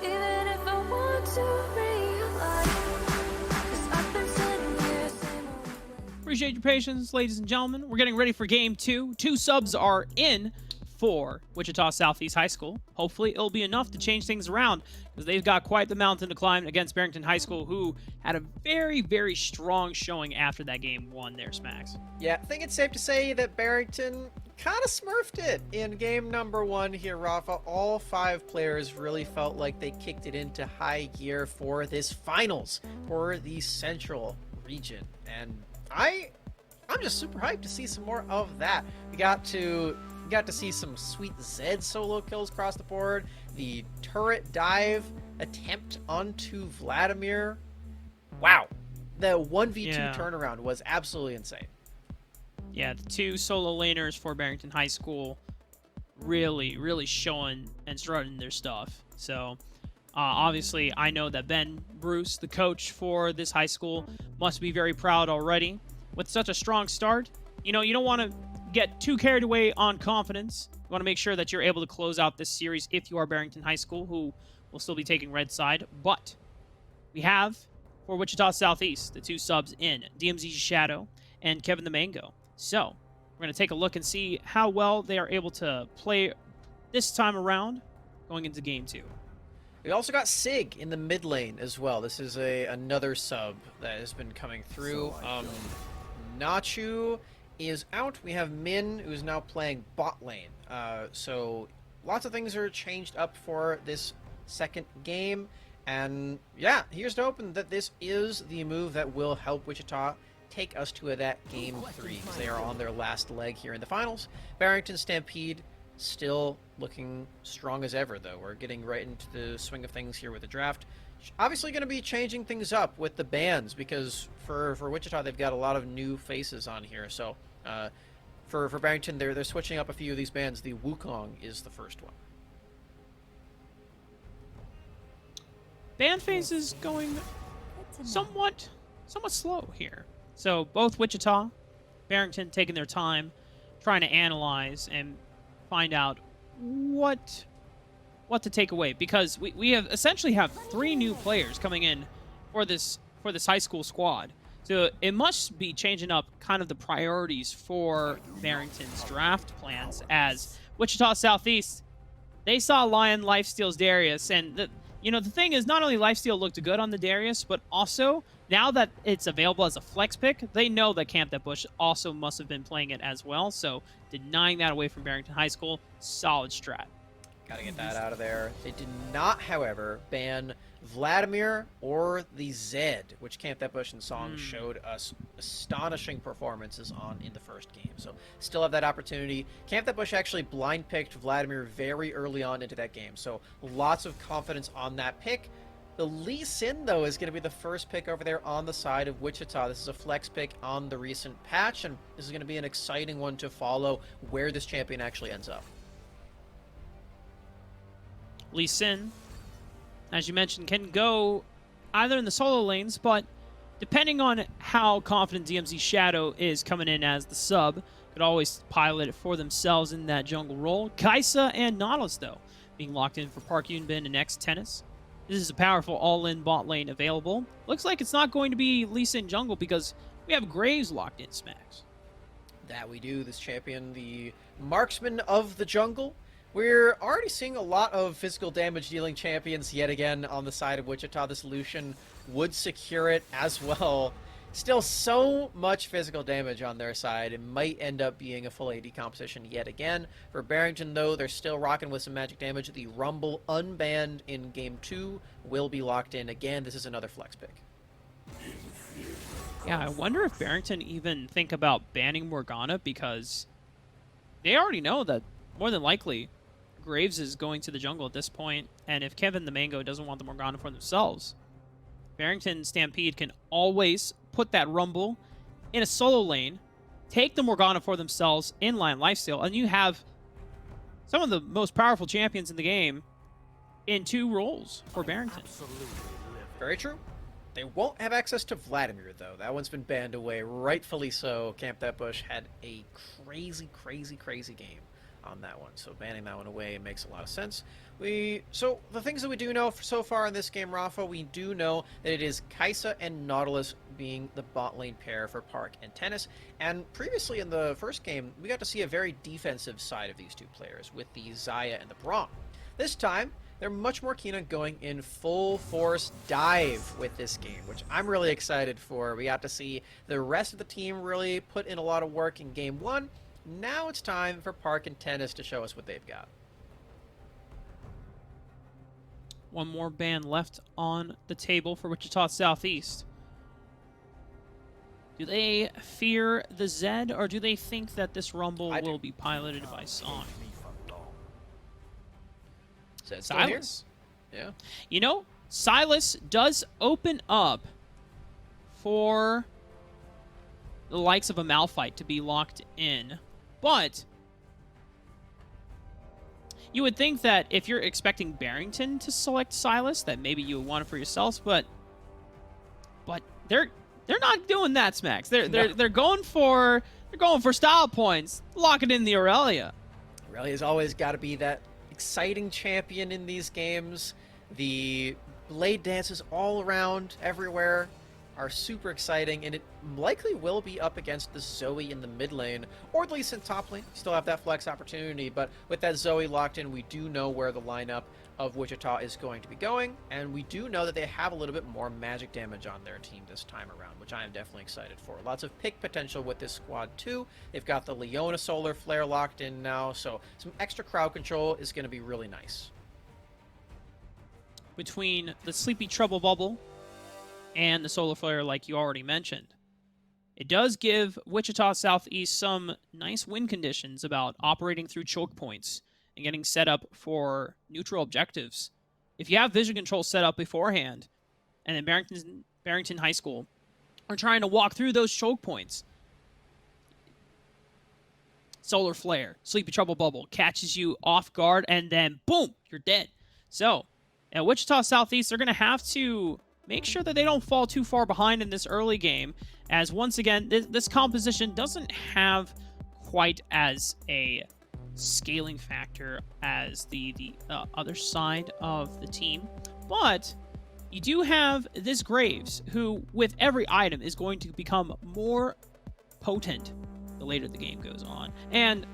even if I want to realize. 'Cause I've been sitting here same old way. Appreciate your patience, ladies and gentlemen. We're getting ready for game 2. 2 subs are in for Wichita Southeast High School. Hopefully, it'll be enough to change things around because they've got quite the mountain to climb against Barrington High School, who had a very, very strong showing after that game won their Smacks. Yeah, I think it's safe to say that Barrington kind of smurfed it in game number 1 here, Rafa. All 5 players really felt like they kicked it into high gear for this finals for the Central region. And I'm just super hyped to see some more of that. We got to see some sweet Zed solo kills across the board. The turret dive attempt onto Vladimir. Wow. The 1v2 Yeah. turnaround was absolutely insane. Yeah, the 2 solo laners for Barrington High School really, really showing and strutting their stuff. So, obviously, I know that Ben Bruce, the coach for this high school, must be very proud already. With such a strong start, you know, you don't want to get too carried away on confidence. You want to make sure that you're able to close out this series if you are Barrington High School, who will still be taking red side. But we have, for Wichita Southeast, the 2 subs in, DMZ Shadow and Kevin the Mango. So, we're going to take a look and see how well they are able to play this time around going into game 2. We also got Sig in the mid lane as well. This is another sub that has been coming through. Nachu is out. We have Min, who is now playing bot lane. So lots of things are changed up for this second game. And yeah, here's to hoping that this is the move that will help Wichita take us to that game 3, because they are on their last leg here in the finals. Barrington Stampede still looking strong as ever, though. We're getting right into the swing of things here with the draft. Obviously going to be changing things up with the bans, because for Wichita, they've got a lot of new faces on here. So for Barrington, they're switching up a few of these bans. The Wukong is the first one. Ban phase is going somewhat slow here. So both Wichita, Barrington taking their time, trying to analyze and find out what to take away, because we have essentially have 3 new players coming in for this high school squad. So it must be changing up kind of the priorities for Barrington's draft plans, as Wichita Southeast, they saw Lion Lifesteal's Darius, and the thing is, not only Lifesteal looked good on the Darius, but also now that it's available as a flex pick, they know that Camp That Bush also must have been playing it as well. So denying that away from Barrington High School, solid strat. Gotta get that out of there. They did not, however, ban Vladimir or the Zed, which Camp That Bush and Song showed us astonishing performances on in the first game. So still have that opportunity. Camp That Bush actually blind picked Vladimir very early on into that game. So lots of confidence on that pick. The Lee Sin, though, is going to be the first pick over there on the side of Wichita. This is a flex pick on the recent patch, and this is going to be an exciting one to follow where this champion actually ends up. Lee Sin, as you mentioned, can go either in the solo lanes, but depending on how confident DMZ Shadow is coming in as the sub, could always pilot it for themselves in that jungle role. Kaisa and Nautilus, though, being locked in for Park Yunbin and X Tennis. This is a powerful all-in bot lane available. Looks like it's not going to be Lee Sin jungle, because we have Graves locked in Smacks. That we do. This champion, the marksman of the jungle. We're already seeing a lot of physical damage dealing champions yet again on the side of Wichita. This Lucian would secure it as well. Still so much physical damage on their side. It might end up being a full AD composition yet again. For Barrington, though, they're still rocking with some magic damage. The Rumble unbanned in Game 2 will be locked in. Again, this is another flex pick. Yeah, I wonder if Barrington even think about banning Morgana, because they already know that more than likely Graves is going to the jungle at this point, and if Kevin the Mango doesn't want the Morgana for themselves, Barrington Stampede can always put that Rumble in a solo lane, take the Morgana for themselves in Lion Lifesteal, and you have some of the most powerful champions in the game in 2 roles for Barrington. Very true. They won't have access to Vladimir, though. That one's been banned away, rightfully so. Camp That Bush had a crazy game on that one. So banning that one away makes a lot of sense. So the things that we do know so far in this game, Rafa, we do know that it is Kai'Sa and Nautilus being the bot lane pair for Park and Tennis. And previously in the first game, we got to see a very defensive side of these two players with the Xayah and the Braum. This time, they're much more keen on going in full force dive with this game, which I'm really excited for. We got to see the rest of the team really put in a lot of work in game one. Now it's time for Park and Tennis to show us what they've got. One more ban left on the table for Wichita Southeast. Do they fear the Zed, or do they think that this Rumble will be piloted by Song? Silas. Yeah. You know, Silas does open up for the likes of a Malphite to be locked in, but you would think that if you're expecting Barrington to select Silas, that maybe you would want it for yourselves, but they're not doing that, Smacks. They're going for style points. Lock it in the Aurelia. Aurelia's always got to be that exciting champion in these games. The blade dances all around everywhere are super exciting, and it likely will be up against the Zoe in the mid lane, or at least in top lane. Still have that flex opportunity, but with that Zoe locked in, we do know where the lineup of Wichita is going to be going, and we do know that they have a little bit more magic damage on their team this time around, which I am definitely excited for. Lots of pick potential with this squad too. They've got the Leona Solar Flare locked in now, so some extra crowd control is going to be really nice. Between the Sleepy Trouble Bubble and the Solar Flare, like you already mentioned, it does give Wichita Southeast some nice win conditions about operating through choke points and getting set up for neutral objectives. If you have vision control set up beforehand, and then Barrington High School are trying to walk through those choke points, Solar Flare, Sleepy Trouble Bubble catches you off guard, and then boom, you're dead. So, at Wichita Southeast, they're going to have to make sure that they don't fall too far behind in this early game, as once again, this composition doesn't have quite as a scaling factor as the other side of the team. But you do have this Graves, who with every item is going to become more potent the later the game goes on. And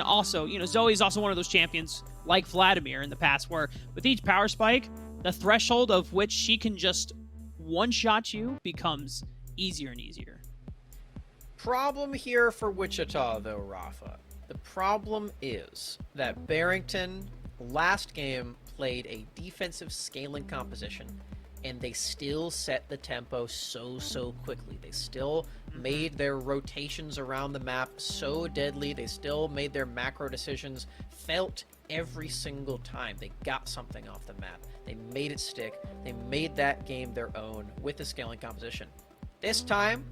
also, you know, Zoe's also one of those champions like Vladimir in the past, where with each power spike, the threshold of which she can just one-shot you becomes easier and easier. Problem here for Wichita, though, Rafa. The problem is that Barrington last game played a defensive scaling composition, and they still set the tempo so quickly. They still made their rotations around the map so deadly. They still made their macro decisions felt every single time. They got something off the map. They made it stick. They made that game their own with the scaling composition. This time,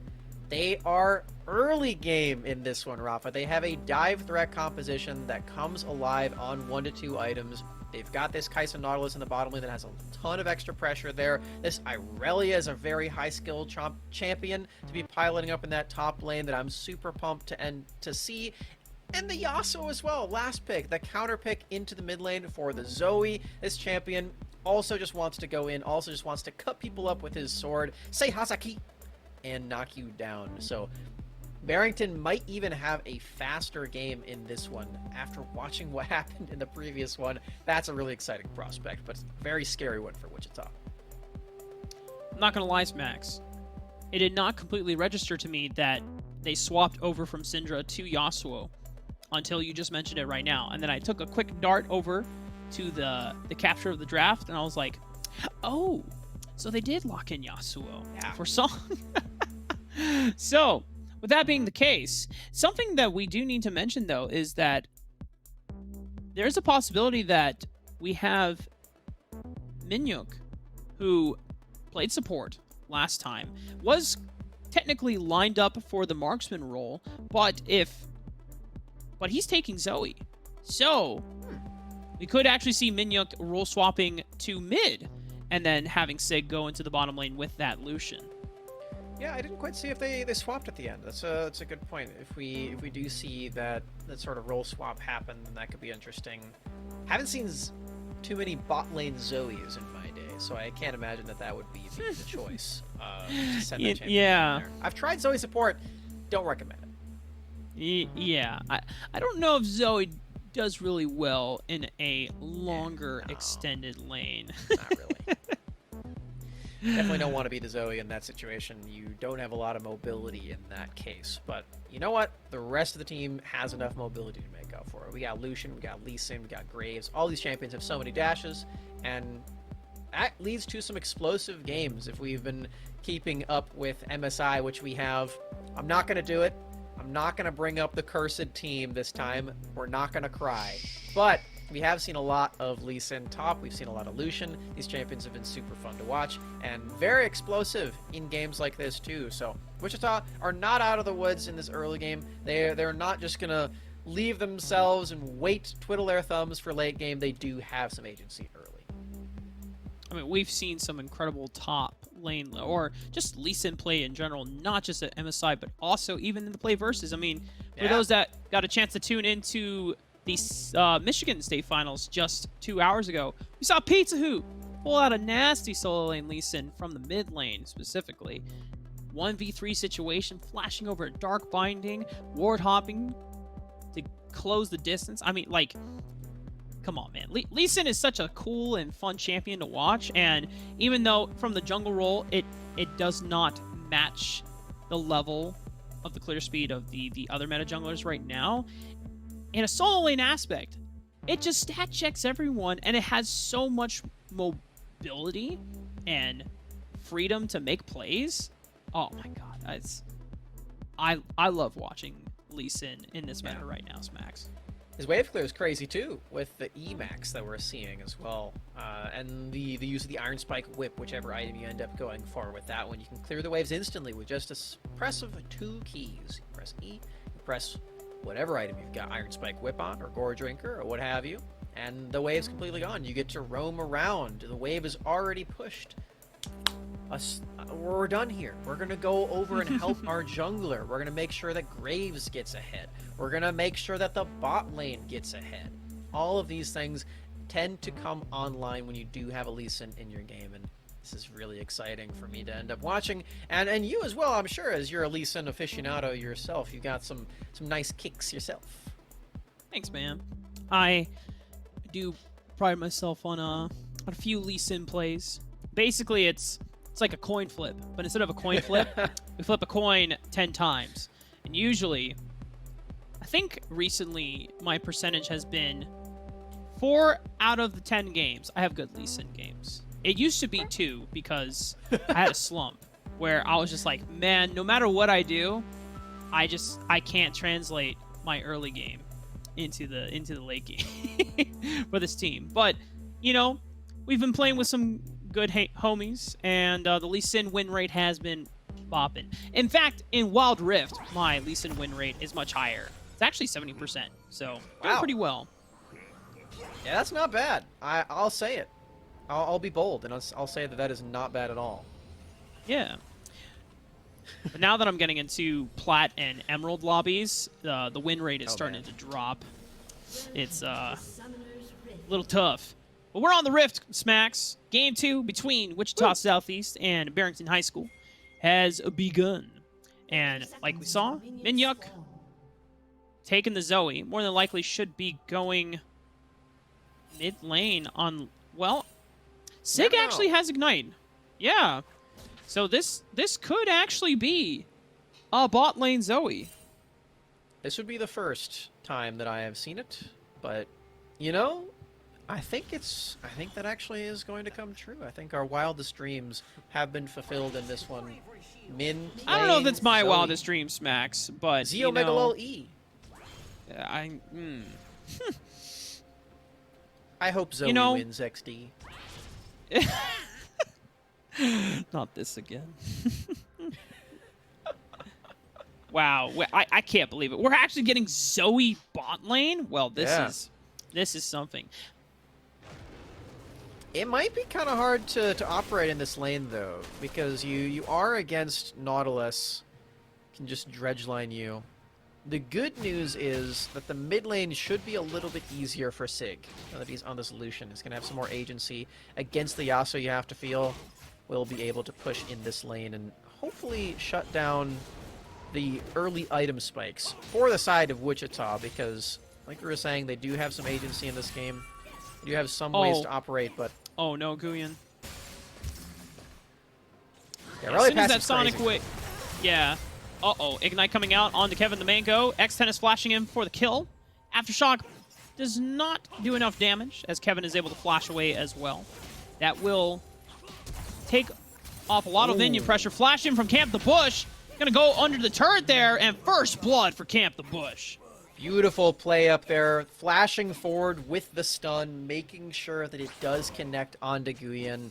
they are early game in this one, Rafa. They have a dive threat composition that comes alive on 1 to 2 items. They've got this Kai'Sa Nautilus in the bottom lane that has a ton of extra pressure there. This Irelia is a very high-skill champion to be piloting up in that top lane that I'm super pumped to see. And the Yasuo as well, last pick, the counter pick into the mid lane for the Zoe. This champion also just wants to go in, also just wants to cut people up with his sword, say Hazaki, and knock you down. So Barrington might even have a faster game in this one after watching what happened in the previous one. That's a really exciting prospect, but a very scary one for Wichita. I'm not going to lie, Max. It did not completely register to me that they swapped over from Syndra to Yasuo until you just mentioned it right now. And then I took a quick dart over to the capture of the draft, and I was like, oh, so they did lock in Yasuo for Song. So, with that being the case, something that we do need to mention, though, is that there's a possibility that we have Minyuk, who played support last time, was technically lined up for the marksman role, but he's taking Zoe. So, we could actually see Minyuk role swapping to mid, and then having Sig go into the bottom lane with that Lucian. Yeah, I didn't quite see if they swapped at the end. That's a good point. If we do see that sort of role swap happen, then that could be interesting. Haven't seen too many bot lane Zoes in my day, so I can't imagine that would be the choice to send that champion Yeah. in there. I've tried Zoe support, don't recommend it. Yeah, I don't know if Zoe does really well in a longer no. extended lane. Not really. Definitely don't want to be the Zoe in that situation. You don't have a lot of mobility in that case. But you know what? The rest of the team has enough mobility to make up for it. We got Lucian, we got Lee Sin, we got Graves. All these champions have so many dashes, and that leads to some explosive games if we've been keeping up with MSI, which we have. I'm not going to do it. I'm not going to bring up the cursed team this time. We're not going to cry. But we have seen a lot of Lee Sin top. We've seen a lot of Lucian. These champions have been super fun to watch and very explosive in games like this too. So Wichita are not out of the woods in this early game. They're not just going to leave themselves and wait, twiddle their thumbs for late game. They do have some agency early. I mean, we've seen some incredible top lane or just Lee Sin play in general, not just at MSI, but also even in the play versus. I mean, for those that got a chance to tune into the Michigan State Finals just 2 hours ago, we saw Pizza Hoot pull out a nasty solo lane Lee Sin from the mid lane specifically. 1v3 situation, flashing over a dark binding, ward hopping to close the distance. I mean, like, come on, man. Lee Sin is such a cool and fun champion to watch, and even though from the jungle role, it does not match the level of the clear speed of the other meta junglers right now, in a solo lane aspect, it just stat checks everyone, and it has so much mobility and freedom to make plays. Oh my god, I love watching Lee Sin in this meta right now, Smax. His wave clear is crazy too, with the Emax that we're seeing as well, and the use of the Iron Spike Whip, whichever item you end up going for with that one. You can clear the waves instantly with just a press of 2 keys. You press E, you press whatever item you've got Iron Spike Whip on, or Gore Drinker, or what have you, and the wave's completely gone. You get to roam around. The wave is already pushed. We're done here. We're going to go over and help our jungler. We're going to make sure that Graves gets ahead. We're going to make sure that the bot lane gets ahead. All of these things tend to come online when you do have a Lee Sin in your game, and this is really exciting for me to end up watching. And you as well, I'm sure, as you're a Lee Sin aficionado yourself. You got some nice kicks yourself. Thanks, man. I do pride myself on a few Lee Sin plays. Basically, it's like a coin flip, but instead of a coin flip, we flip a coin 10 times. And usually, I think recently my percentage has been 4 out of the 10 games. I have good Lee Sin games. It used to be 2 because I had a slump where I was just like, man, no matter what I do, I can't translate my early game into the late game for this team. But, you know, we've been playing with some good homies, and the Lee Sin win rate has been bopping. In fact, in Wild Rift, my Lee Sin win rate is much higher. It's actually 70%, so doing pretty well. Yeah, that's not bad. I'll say it. I'll be bold, and I'll say that is not bad at all. Yeah. But now that I'm getting into Plat and Emerald lobbies, the win rate is starting to drop. It's a little tough. But we're on the Rift, Smacks. Game 2 between Wichita Southeast and Barrington High School has begun. And like we saw, Minyuk taking the Zoe. More than likely should be going mid lane on, well, Sig actually has Ignite. Yeah. So this could actually be a bot lane Zoe. This would be the first time that I have seen it, but, you know, I think that actually is going to come true. I think our wildest dreams have been fulfilled in this one. I don't know if it's my Zoe. wildest dreams, Max, but Zeo Megalol E. I hope Zoe wins XD. Not this again. Wow, I can't believe it. We're actually getting Zoe bot lane. Well, this is something. It might be kind of hard to operate in this lane, though, because you are against Nautilus, can just dredge line you. The good news is that the mid lane should be a little bit easier for Sig, now that he's on this Lucian. He's going to have some more agency against the Yasuo. You have to feel will be able to push in this lane and hopefully shut down the early item spikes for the side of Wichita, because, like we were saying, they do have some agency in this game. They do have some ways to operate, but... Oh, no, Guyan. Yeah, as soon as that Sonic wave... Yeah. Uh-oh. Ignite coming out onto Kevin the Mango. X10 is flashing him for the kill. Aftershock does not do enough damage, as Kevin is able to flash away as well. That will take off a lot of minion pressure. Flash in from Camp the Bush. Gonna go under the turret there, and first blood for Camp the Bush. Beautiful play up there, flashing forward with the stun, making sure that it does connect onto Guyan.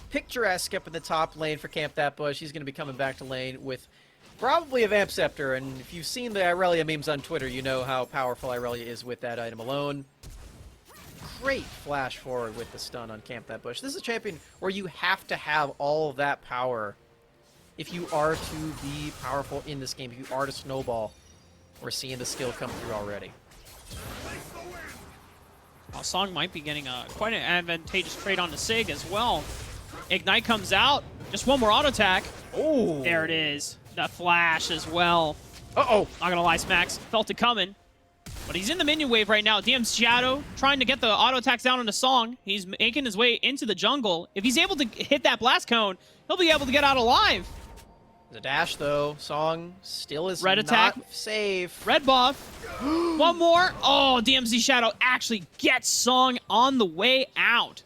Picturesque up in the top lane for Camp That Bush. He's going to be coming back to lane with probably a Vamp Scepter, and if you've seen the Irelia memes on Twitter, you know how powerful Irelia is with that item alone. Great flash forward with the stun on Camp That Bush. This is a champion where you have to have all of that power if you are to be powerful in this game, if you are to snowball. We're seeing the skill come through already. Song might be getting quite an advantageous trade onto Sig as well. Ignite comes out. Just one more auto attack. Oh, There it is. The flash as well. Uh-oh. Not gonna lie, Smacks. Felt it coming. But he's in the minion wave right now. DM's Shadow trying to get the auto attacks down on the Song. He's making his way into the jungle. If he's able to hit that blast cone, he'll be able to get out alive. The dash, though. Song still is Red not attack. safe. Red buff. One more. Oh, DMZ Shadow actually gets Song on the way out.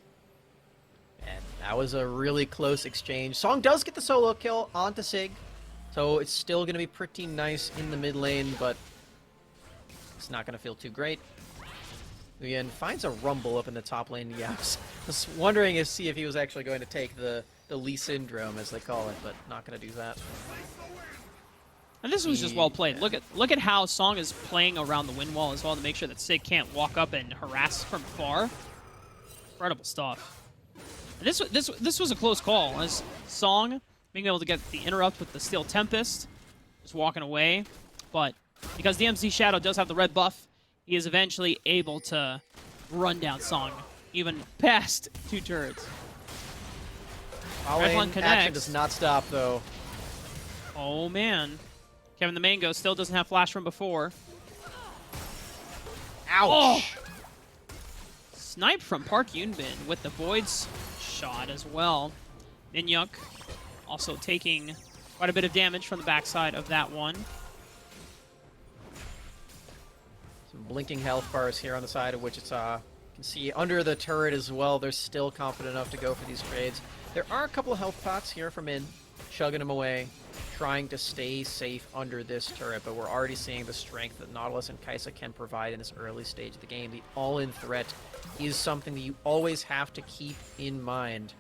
And that was a really close exchange. Song does get the solo kill onto Sig, so it's still going to be pretty nice in the mid lane, but it's not going to feel too great. Nguyen finds a rumble up in the top lane. Yeah, I was wondering to see if he was actually going to take the Lee Syndrome, as they call it, but not going to do that. And this was just well played. Look at how Song is playing around the wind wall as well to make sure that Sig can't walk up and harass from far. Incredible stuff. And this was a close call, as Song being able to get the interrupt with the Steel Tempest, just walking away. But because DMZ Shadow does have the red buff, he is eventually able to run down Song, even past 2 turrets. Lane action does not stop, though. Oh, man. Kevin the Mango still doesn't have flash from before. Ouch! Oh! Snipe from Park Yunbin with the Void's shot as well. Minyuk also taking quite a bit of damage from the backside of that one. Some blinking health bars here on the side of Wichita. You can see under the turret as well, they're still confident enough to go for these trades. There are a couple of health pots here from Min, chugging them away, trying to stay safe under this turret, but we're already seeing the strength that Nautilus and Kaisa can provide in this early stage of the game. The all-in threat is something that you always have to keep in mind.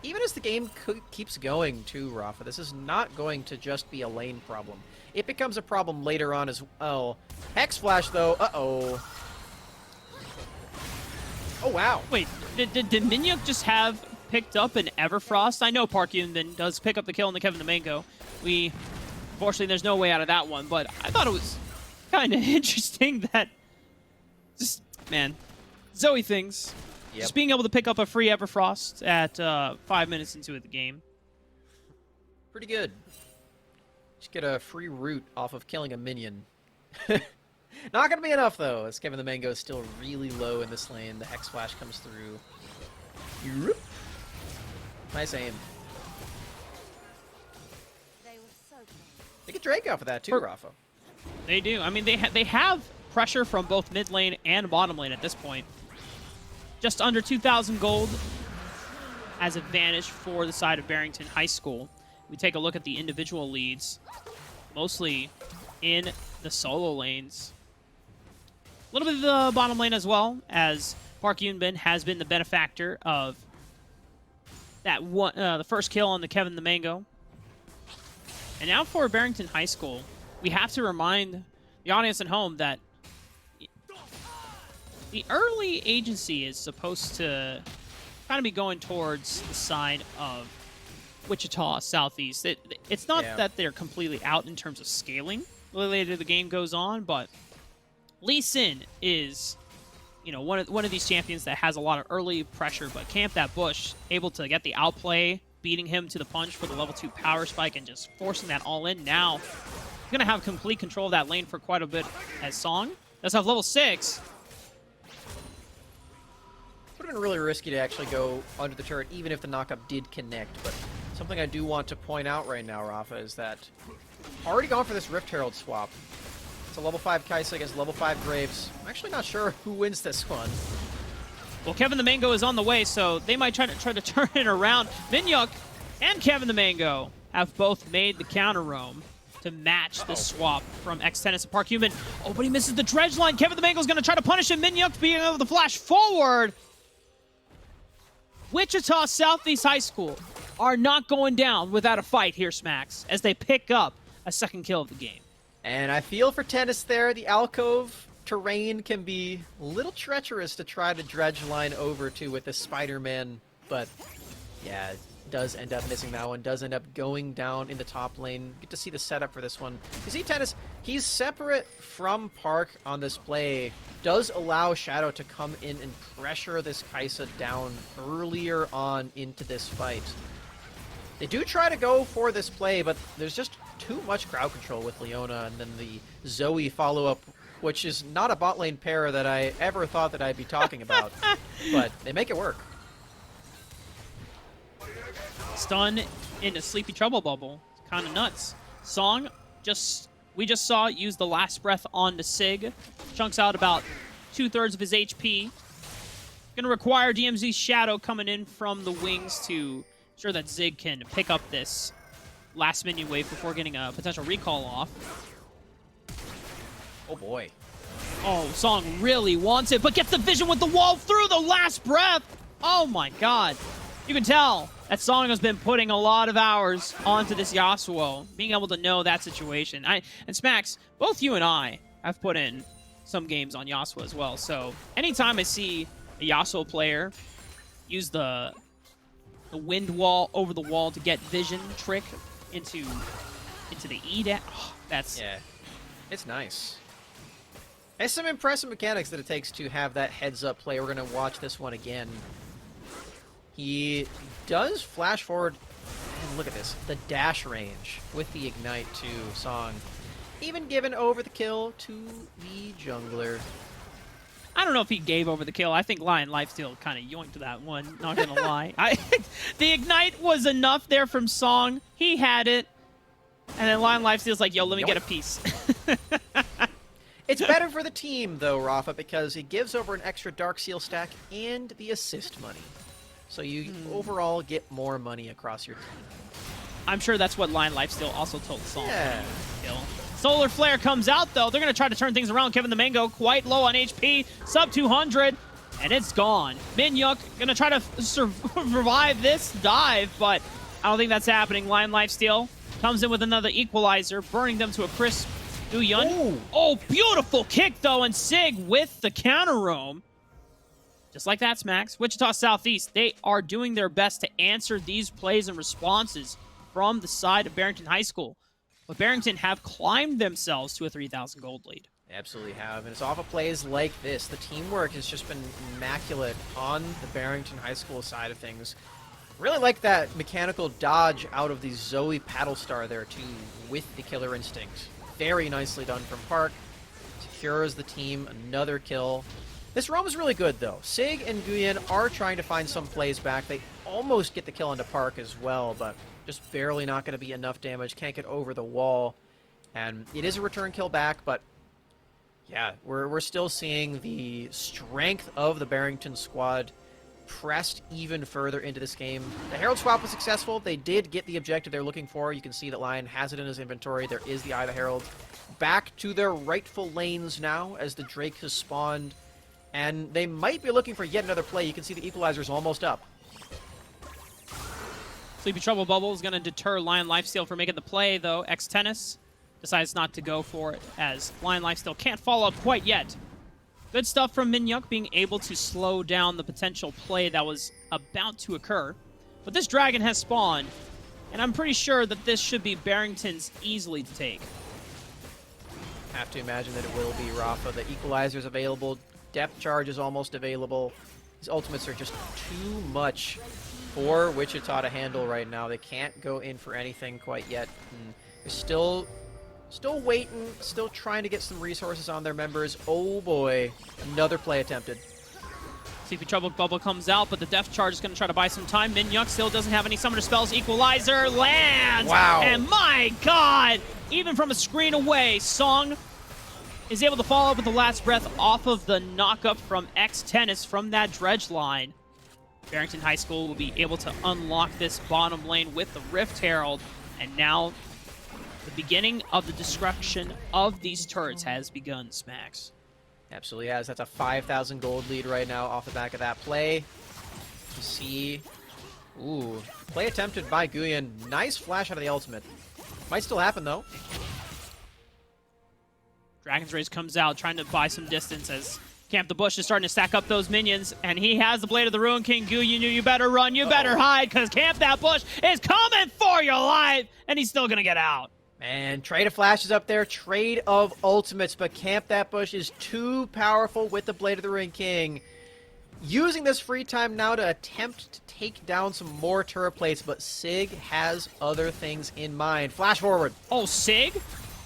Even as the game keeps going, too, Rafa, this is not going to just be a lane problem. It becomes a problem later on as well. Hex Flash, though, uh-oh. Oh, wow. Wait, did Minyuk just have picked up an Everfrost? I know Park Yunbin does pick up the kill on the Kevin the Mango. Unfortunately, there's no way out of that one, but I thought it was kind of interesting that just, man, Zoe things. Yep. Just being able to pick up a free Everfrost at 5 minutes into the game. Pretty good. Just get a free root off of killing a minion. Not going to be enough, though, as Kevin the Mango is still really low in this lane. The Hex Flash comes through. Nice aim. They get Drake off of that, too, Rafa. They do. I mean, they have pressure from both mid lane and bottom lane at this point. Just under 2,000 gold as advantage for the side of Barrington High School. We take a look at the individual leads, mostly in the solo lanes. A little bit of the bottom lane as well, as Park Yunbin has been the benefactor of that one, the first kill on the Kevin the Mango. And now for Barrington High School, we have to remind the audience at home that the early agency is supposed to kind of be going towards the side of Wichita Southeast. It's not that they're completely out in terms of scaling the later the game goes on, but Lee Sin is, you know, one of these champions that has a lot of early pressure, but camp that bush, able to get the outplay, beating him to the punch for the level 2 power spike and just forcing that all in. Now, he's going to have complete control of that lane for quite a bit as Song does have level 6. Would have been really risky to actually go under the turret, even if the knockup did connect. But something I do want to point out right now, Rafa, is that already gone for this Rift Herald swap. It's a level 5 Kaisa against level 5 Graves. I'm actually not sure who wins this one. Well, Kevin the Mango is on the way, so they might try to turn it around. Minyuk and Kevin the Mango have both made the counter roam to match the swap from X-Tennis and Park Human. Oh, but he misses the dredge line. Kevin the Mango's going to try to punish him. Minyuk being able to flash forward. Wichita Southeast High School are not going down without a fight here, Smacks, as they pick up a second kill of the game. And I feel for Tennis there. The alcove terrain can be a little treacherous to try to dredge line over to with the Spider-Man, but yeah, does end up missing that one, does end up going down in the top lane. Get to see the setup for this one. You see Tennis, he's separate from Park on this play, does allow Shadow to come in and pressure this Kaisa down earlier on into this fight. They do try to go for this play, but there's just too much crowd control with Leona, and then the Zoe follow-up, which is not a bot lane pair that I ever thought that I'd be talking about, but they make it work. Stun into Sleepy Trouble Bubble. It's kind of nuts. Song, we just saw use the last breath on the Sig. Chunks out about 2/3 of his HP. Gonna require DMZ's Shadow coming in from the wings to ensure that Zig can pick up this last minion wave before getting a potential recall off. Oh boy. Oh, Song really wants it, but gets the vision with the wall through the last breath. Oh my god. You can tell that Song has been putting a lot of hours onto this Yasuo, being able to know that situation. And Smacks, both you and I have put in some games on Yasuo as well, so anytime I see a Yasuo player use the wind wall over the wall to get vision trick into the E dash, that's... Yeah, it's nice. It's some impressive mechanics that it takes to have that heads-up play. We're going to watch this one again. He does flash forward, and look at this, the dash range with the Ignite to Song. Even given over the kill to the jungler. I don't know if he gave over the kill. I think Lion Lifesteal kind of yoinked that one, not gonna lie. The Ignite was enough there from Song. He had it. And then Lion Lifesteal's like, yo, let me get a piece. It's better for the team, though, Rafa, because it gives over an extra Dark Seal stack and the assist money. So you overall get more money across your team. I'm sure that's what Lion Lifesteal also told Song. Yeah. Kill. Solar Flare comes out, though. They're going to try to turn things around. Kevin the Mango quite low on HP, sub 200, and it's gone. Minyuk going to try to survive this dive, but I don't think that's happening. Lion Lifesteal comes in with another equalizer, burning them to a crisp. Duyun. Oh, beautiful kick, though, and Sig with the counter roam. Just like that, Smacks. Wichita Southeast, they are doing their best to answer these plays and responses from the side of Barrington High School. But Barrington have climbed themselves to a 3,000 gold lead. They absolutely have, and it's off of plays like this. The teamwork has just been immaculate on the Barrington High School side of things. Really like that mechanical dodge out of the Zoe Paddle Star there, too, with the Killer Instinct. Very nicely done from Park. Secures the team, another kill. This roam is really good, though. Sig and Nguyen are trying to find some plays back. They almost get the kill into Park as well, but just barely not going to be enough damage. Can't get over the wall. And it is a return kill back, but yeah, we're still seeing the strength of the Barrington squad pressed even further into this game. The Herald swap was successful. They did get the objective they're looking for. You can see that Lion has it in his inventory. There is the Eye of the Herald. Back to their rightful lanes now as the Drake has spawned. And they might be looking for yet another play. You can see the equalizer's almost up. Sleepy Trouble Bubble is going to deter Lion Lifesteal from making the play, though. X-Tennis decides not to go for it, as Lion Lifesteal can't follow up quite yet. Good stuff from Minyuk being able to slow down the potential play that was about to occur. But this dragon has spawned, and I'm pretty sure that this should be Barrington's easily to take. Have to imagine that it will be Rafa. The equalizer's available. Depth charge is almost available. These ultimates are just too much for Wichita to handle right now. They can't go in for anything quite yet. And they're still waiting, still trying to get some resources on their members. Oh boy, another play attempted. CP Trouble Bubble comes out, but the Death Charge is going to try to buy some time. Minyuk still doesn't have any Summoner Spells. Equalizer lands! Wow. And my god! Even from a screen away, Song is able to follow up with the last breath off of the knockup from X-Tennis from that dredge line. Barrington High School will be able to unlock this bottom lane with the Rift Herald, and now the beginning of the destruction of these turrets has begun, Smacks. Absolutely has. That's a 5,000 gold lead right now off the back of that play. You see, ooh, play attempted by Guyan. Nice flash out of the ultimate. Might still happen though. Dragon's Rage comes out, trying to buy some distance as Camp the Bush is starting to stack up those minions, and he has the Blade of the Ruin King. Gu, you better run, you better hide, because Camp That Bush is coming for your life, and he's still going to get out. Man, trade of flashes up there, trade of ultimates, but Camp That Bush is too powerful with the Blade of the Ruin King. Using this free time now to attempt to take down some more turret plates, but Sig has other things in mind. Flash forward. Oh, Sig?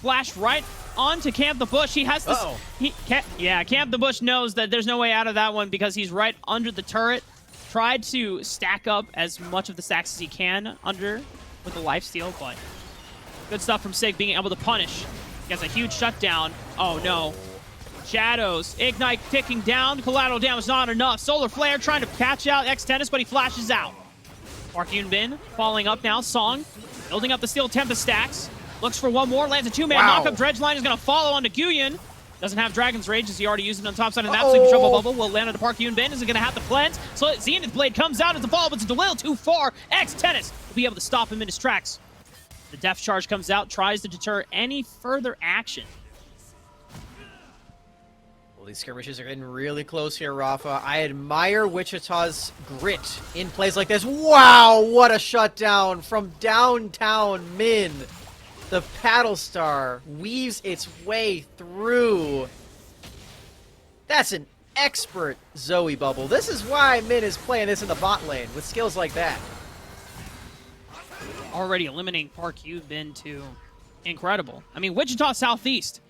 Flash right onto Camp the Bush. He has this. Camp the Bush knows that there's no way out of that one because he's right under the turret. Tried to stack up as much of the stacks as he can under with the lifesteal, but good stuff from Sig being able to punish. He has a huge shutdown. Oh no. Shadows. Ignite ticking down. Collateral damage not enough. Solar Flare trying to catch out X-Tennis, but he flashes out. Park Yun Bin following up now. Song building up the Steel Tempest stacks. Looks for one more, lands a two-man knockup. Dredge line is going to follow onto Guyan. Doesn't have Dragon's Rage as he already used it on top side of the map. So Trouble Bubble will land on the Park Yun Bin. Is it going to have to cleanse? So Zenith Blade comes out as the follow, but it's a little too far. X-Tennis will be able to stop him in his tracks. The Death Charge comes out, tries to deter any further action. Well, these skirmishes are getting really close here, Rafa. I admire Wichita's grit in plays like this. Wow, what a shutdown from downtown Min. The Paddle Star weaves its way through. That's an expert Zoe bubble. This is why Min is playing this in the bot lane with skills like that. Already eliminating Park Yun Bin to incredible. I mean, Wichita Southeast,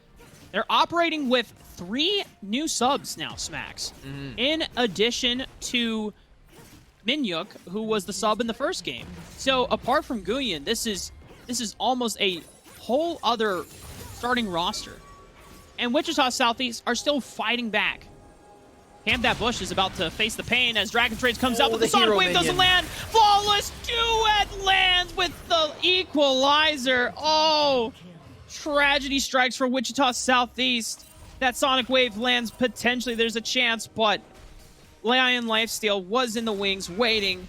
they're operating with 3 new subs now, Smacks. In addition to Minyuk, who was the sub in the first game. So apart from Guyan, this is almost a whole other starting roster. And Wichita Southeast are still fighting back. Camp That Bush is about to face the pain as Dragon Trades comes out, but the Sonic Wave doesn't land. Flawless Duet lands with the equalizer. Oh, tragedy strikes for Wichita Southeast. That Sonic Wave lands potentially. There's a chance, but Lion Lifesteal was in the wings waiting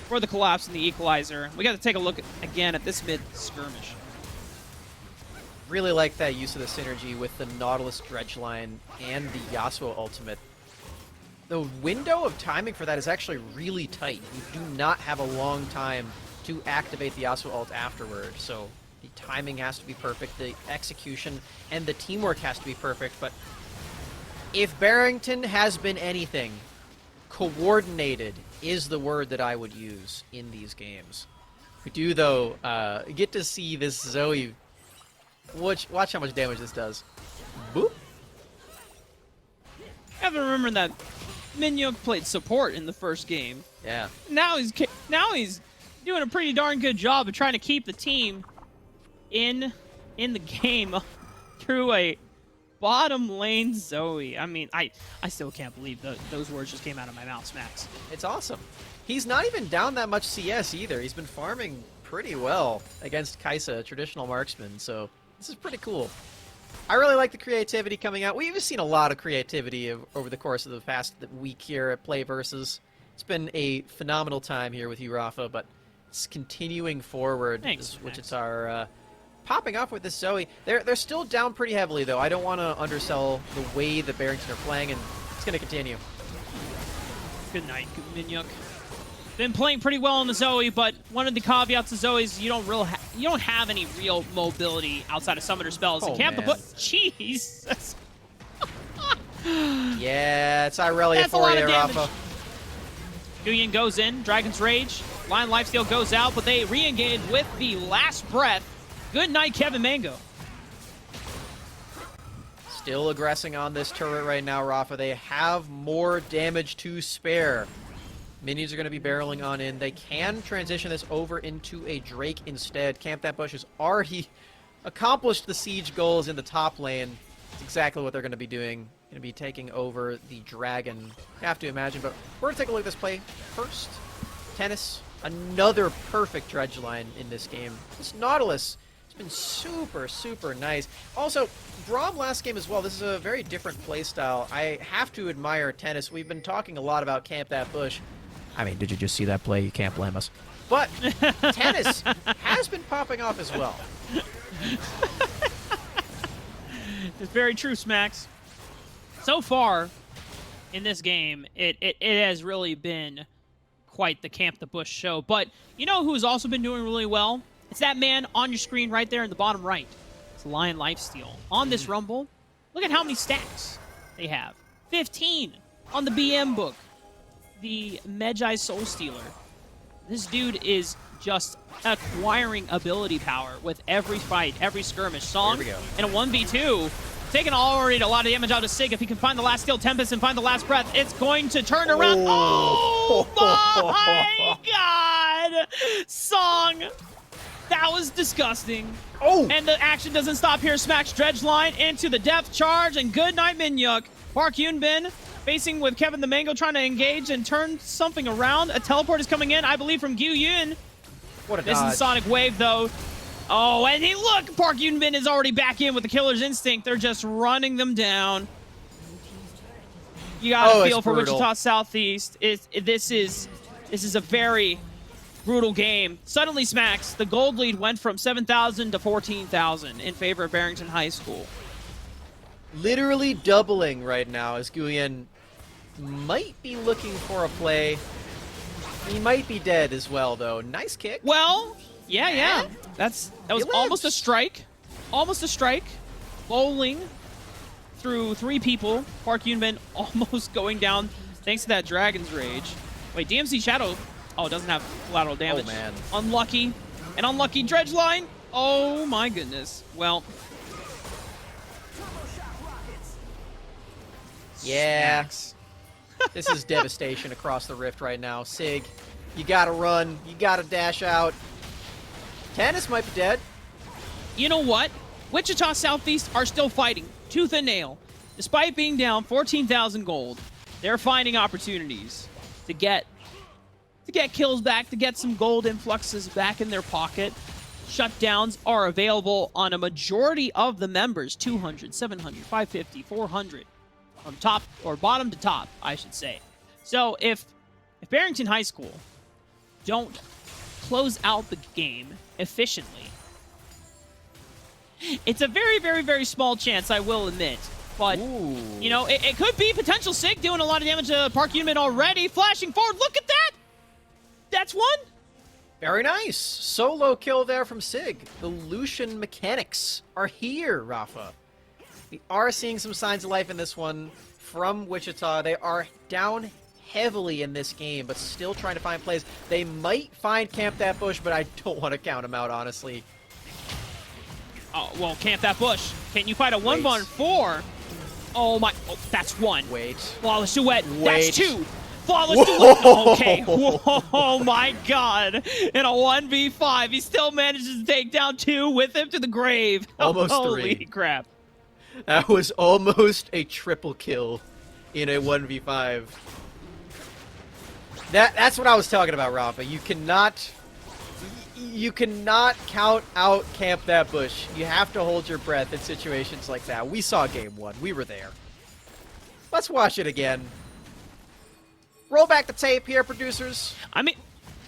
for the collapse in the equalizer. We got to take a look again at this mid-skirmish. Really like that use of the synergy with the Nautilus Dredge line and the Yasuo ultimate. The window of timing for that is actually really tight. You do not have a long time to activate the Yasuo ult afterward, so the timing has to be perfect, the execution and the teamwork has to be perfect, but if Barrington has been anything, coordinated is the word that I would use in these games. We do, though, get to see this Zoe. Watch how much damage this does. Boop. I have to remember that Minyuk played support in the first game. Yeah. Now he's doing a pretty darn good job of trying to keep the team in the game through a bottom lane Zoe. I mean, I still can't believe those words just came out of my mouth, Smacks. It's awesome. He's not even down that much CS either. He's been farming pretty well against Kaisa, a traditional marksman, so this is pretty cool. I really like the creativity coming out. We've seen a lot of creativity over the course of the past week here at PlayVS. It's been a phenomenal time here with you, Rafa, but it's continuing forward, Thanks, which is our popping off with this Zoe. They're still down pretty heavily, though. I don't want to undersell the way that Barrington are playing, and it's going to continue. Good night, Minyuk. Been playing pretty well on the Zoe, but one of the caveats of Zoe is you don't have any real mobility outside of summoner spells. Oh, You can't man. put Jesus. Yeah, it's Irelia That's a for lot you, of damage. Rafa. Guyan goes in, Dragon's Rage, Lion Lifesteal goes out, but they re-engage with the last breath. Good night, Kevin Mango. Still aggressing on this turret right now, Rafa. They have more damage to spare. Minions are going to be barreling on in. They can transition this over into a Drake instead. Camp That Bush has already accomplished the siege goals in the top lane. It's exactly what they're going to be doing. Going to be taking over the dragon. You have to imagine, but we're going to take a look at this play first. Tennis, another perfect dredge line in this game. This Nautilus has been super, super nice. Also, Braum last game as well. This is a very different play style. I have to admire Tennis. We've been talking a lot about Camp That Bush. I mean, did you just see that play? You can't blame us. But Tennis has been popping off as well. It's very true, Smacks. So far in this game, it has really been quite the Camp the Bush show. But you know who's also been doing really well? It's that man on your screen right there in the bottom right. It's Lion Lifesteal. On this Rumble, look at how many stacks they have. 15 on the BM book. The Medjai Soul Stealer. This dude is just acquiring ability power with every fight, every skirmish. Song There we go. in a 1v2, taking already a lot of damage out of Sig. If he can find the last Steel Tempest and find the last breath, it's going to turn around. Oh, my God! Song! That was disgusting. Oh! And the action doesn't stop here. Smacks Dredge Line into the depth charge, and good night, Minyuk. Park Yunbin facing with Kevin the Mango, trying to engage and turn something around. A teleport is coming in, I believe, from Gyu Yun. What a This dodge. is Sonic Wave, though. Oh, and he look! Park Yunbin is already back in with the Killer's Instinct. They're just running them down. You gotta it's feel for brutal. Wichita Southeast. This is a very brutal game. Suddenly, Smacks, the gold lead went from 7,000 to 14,000 in favor of Barrington High School. Literally doubling right now as Guyen might be looking for a play. He might be dead as well, though. Nice kick. Well, yeah. That was He almost a lives. strike. Almost a strike. Bowling through 3 people. Park Yunbin almost going down thanks to that Dragon's Rage. Wait, DMC Shadow. Oh, it doesn't have collateral damage. Oh, man. Unlucky. An unlucky Dredge Line. Oh, my goodness. Well. Yeah. Smacks. This is devastation across the rift right now. Sig, you gotta run. You gotta dash out. Tennis might be dead. You know what? Wichita Southeast are still fighting tooth and nail. Despite being down 14,000 gold, they're finding opportunities to get kills back, to get some gold influxes back in their pocket. Shutdowns are available on a majority of the members, 200, 700, 550, 400, from top or bottom to top, I should say. So if Barrington High School don't close out the game efficiently, it's a very, very, very small chance, I will admit. But, Ooh. you know, it could be potential Sig doing a lot of damage to Park Yunbin already. Flashing forward, look at that! That's one. Very nice. Solo kill there from Sig. The Lucian mechanics are here, Rafa. We are seeing some signs of life in this one from Wichita. They are down heavily in this game, but still trying to find plays. They might find Camp That Bush, but I don't want to count them out, honestly. Oh, well, Camp That Bush. Can you fight a Wait. 1v4? Oh, my. Oh, that's one. Wait. Flawless Duet. Wait. That's two. Flawless Whoa. Duet. Okay. Oh, my God. In a 1v5, he still manages to take down 2 with him to the grave. Almost Holy 3. crap. That was almost a triple kill in a 1v5. That's what I was talking about, Rafa. You cannot count out Camp That Bush. You have to hold your breath in situations like that. We saw game 1. We were there. Let's watch it again. Roll back the tape here, producers. I mean,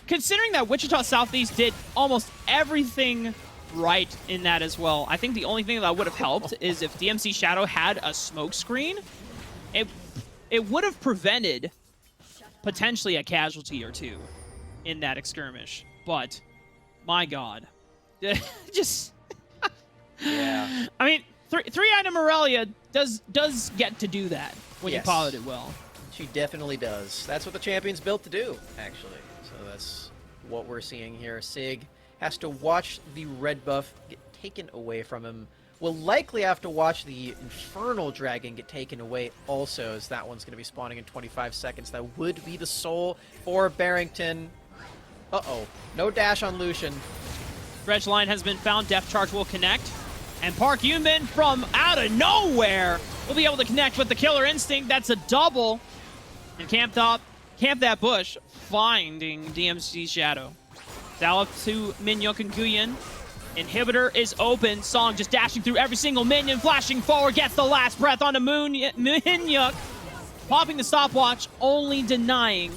considering that Wichita Southeast did almost everything right in that as well. I think the only thing that would have helped is if DMC Shadow had a smoke screen, it would have prevented potentially a casualty or two in that skirmish. But my God, just Yeah. I mean, three-item Aurelia does get to do that when you pilot it well. She definitely does. That's what the champion's built to do, actually. So that's what we're seeing here. Sig has to watch the red buff get taken away from him. Will likely have to watch the Infernal Dragon get taken away also, as that one's going to be spawning in 25 seconds. That would be the soul for Barrington. Uh-oh. No dash on Lucian. Dredge line has been found. Death Charge will connect. And Park Yunbin from out of nowhere will be able to connect with the Killer Instinct. That's a double. And Camp that bush, finding DMC Shadow. Down to Minyuk and Guyan. Inhibitor is open. Song just dashing through every single minion, flashing forward, gets the last breath onto Minyuk. Popping the stopwatch, only denying,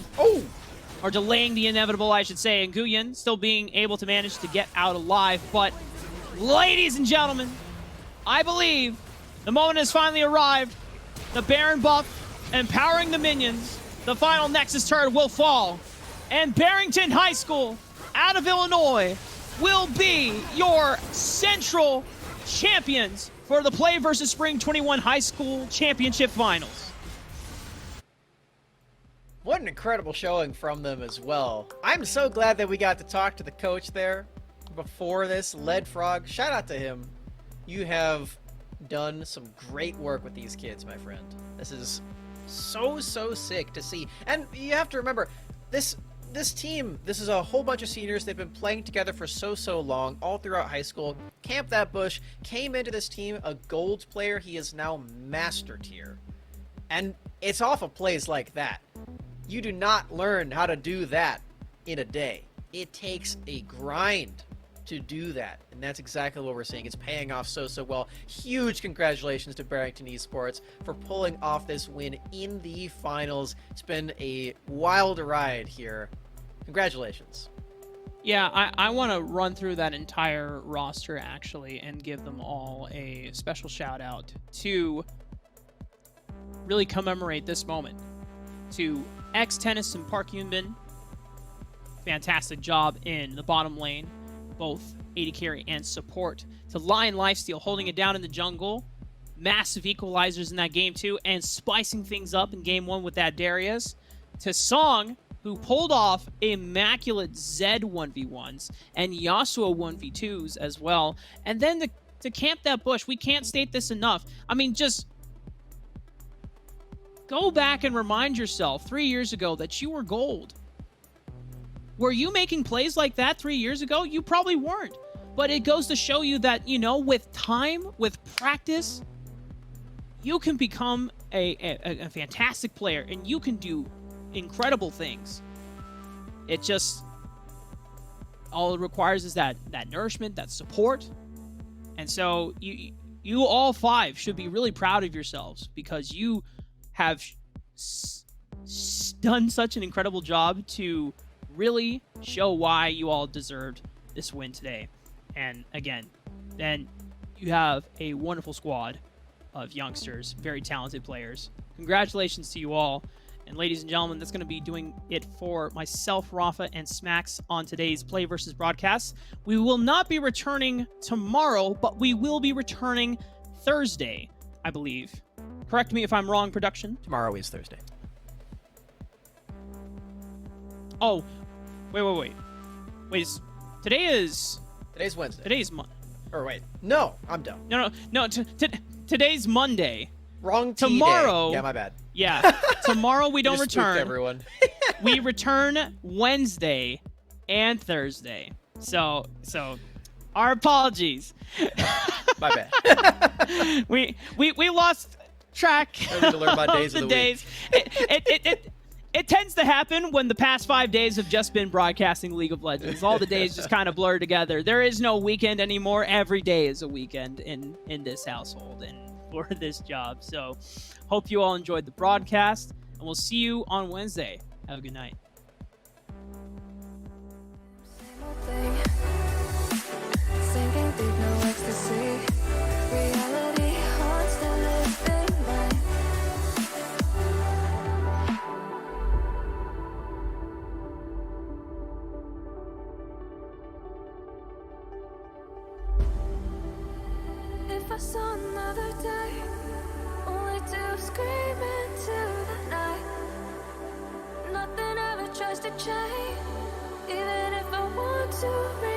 or delaying the inevitable, I should say. And Guyan still being able to manage to get out alive. But, ladies and gentlemen, I believe the moment has finally arrived. The Baron buff empowering the minions. The final Nexus turret will fall. And Barrington High School, out of Illinois, will be your central champions for the Play vs. Spring 21 High School Championship Finals. What an incredible showing from them as well. I'm so glad that we got to talk to the coach there before this, Lead Frog. Shout out to him. You have done some great work with these kids, my friend. This is so sick to see. And you have to remember, this team, this is a whole bunch of seniors. They've been playing together for so long, all throughout high school. Camp That Bush came into this team a gold player. He is now master tier. And it's off of plays like that. You do not learn how to do that in a day. It takes a grind to do that, and that's exactly what we're seeing. It's paying off so well. Huge congratulations to Barrington Esports for pulling off this win in the finals. It's been a wild ride here. Congratulations. Yeah, I want to run through that entire roster, actually, and give them all a special shout-out to really commemorate this moment. To X-Tennis and Park Yunbin, fantastic job in the bottom lane, both AD carry and support. To Lion Lifesteal holding it down in the jungle, massive equalizers in that game too, and spicing things up in game one with that Darius. To Song, who pulled off immaculate Zed 1v1s and Yasuo 1v2s as well. And then to Camp That Bush, we can't state this enough. I mean, just go back and remind yourself 3 years ago that you were gold. Were you making plays like that 3 years ago? You probably weren't. But it goes to show you that, you know, with time, with practice, you can become a fantastic player and you can do incredible things. It just, all it requires is that nourishment, that support. And so you all five should be really proud of yourselves because you have done such an incredible job to really show why you all deserved this win today. And again, then you have a wonderful squad of youngsters, very talented players. Congratulations to you all. And ladies and gentlemen, that's going to be doing it for myself, Rafa, and Smacks on today's Play vs. broadcast. We will not be returning tomorrow, but we will be returning Thursday, I believe. Correct me if I'm wrong, production. Tomorrow is Thursday. Oh, wait. Today's Wednesday. Today's Monday. Or wait, no, I'm dumb. No. Today's Monday. Wrong T tomorrow. Day. Yeah, my bad. Yeah, tomorrow we don't You just spooked return. everyone. We return Wednesday and Thursday. So our apologies. My bad. we lost track I need to learn my days of of the the days. It tends to happen when the past 5 days have just been broadcasting League of Legends. All the days just kind of blur together. There is no weekend anymore. Every day is a weekend in this household and for this job. So hope you all enjoyed the broadcast, and we'll see you on Wednesday. Have a good night. Same old thing, sinking trust to change, even if I want to.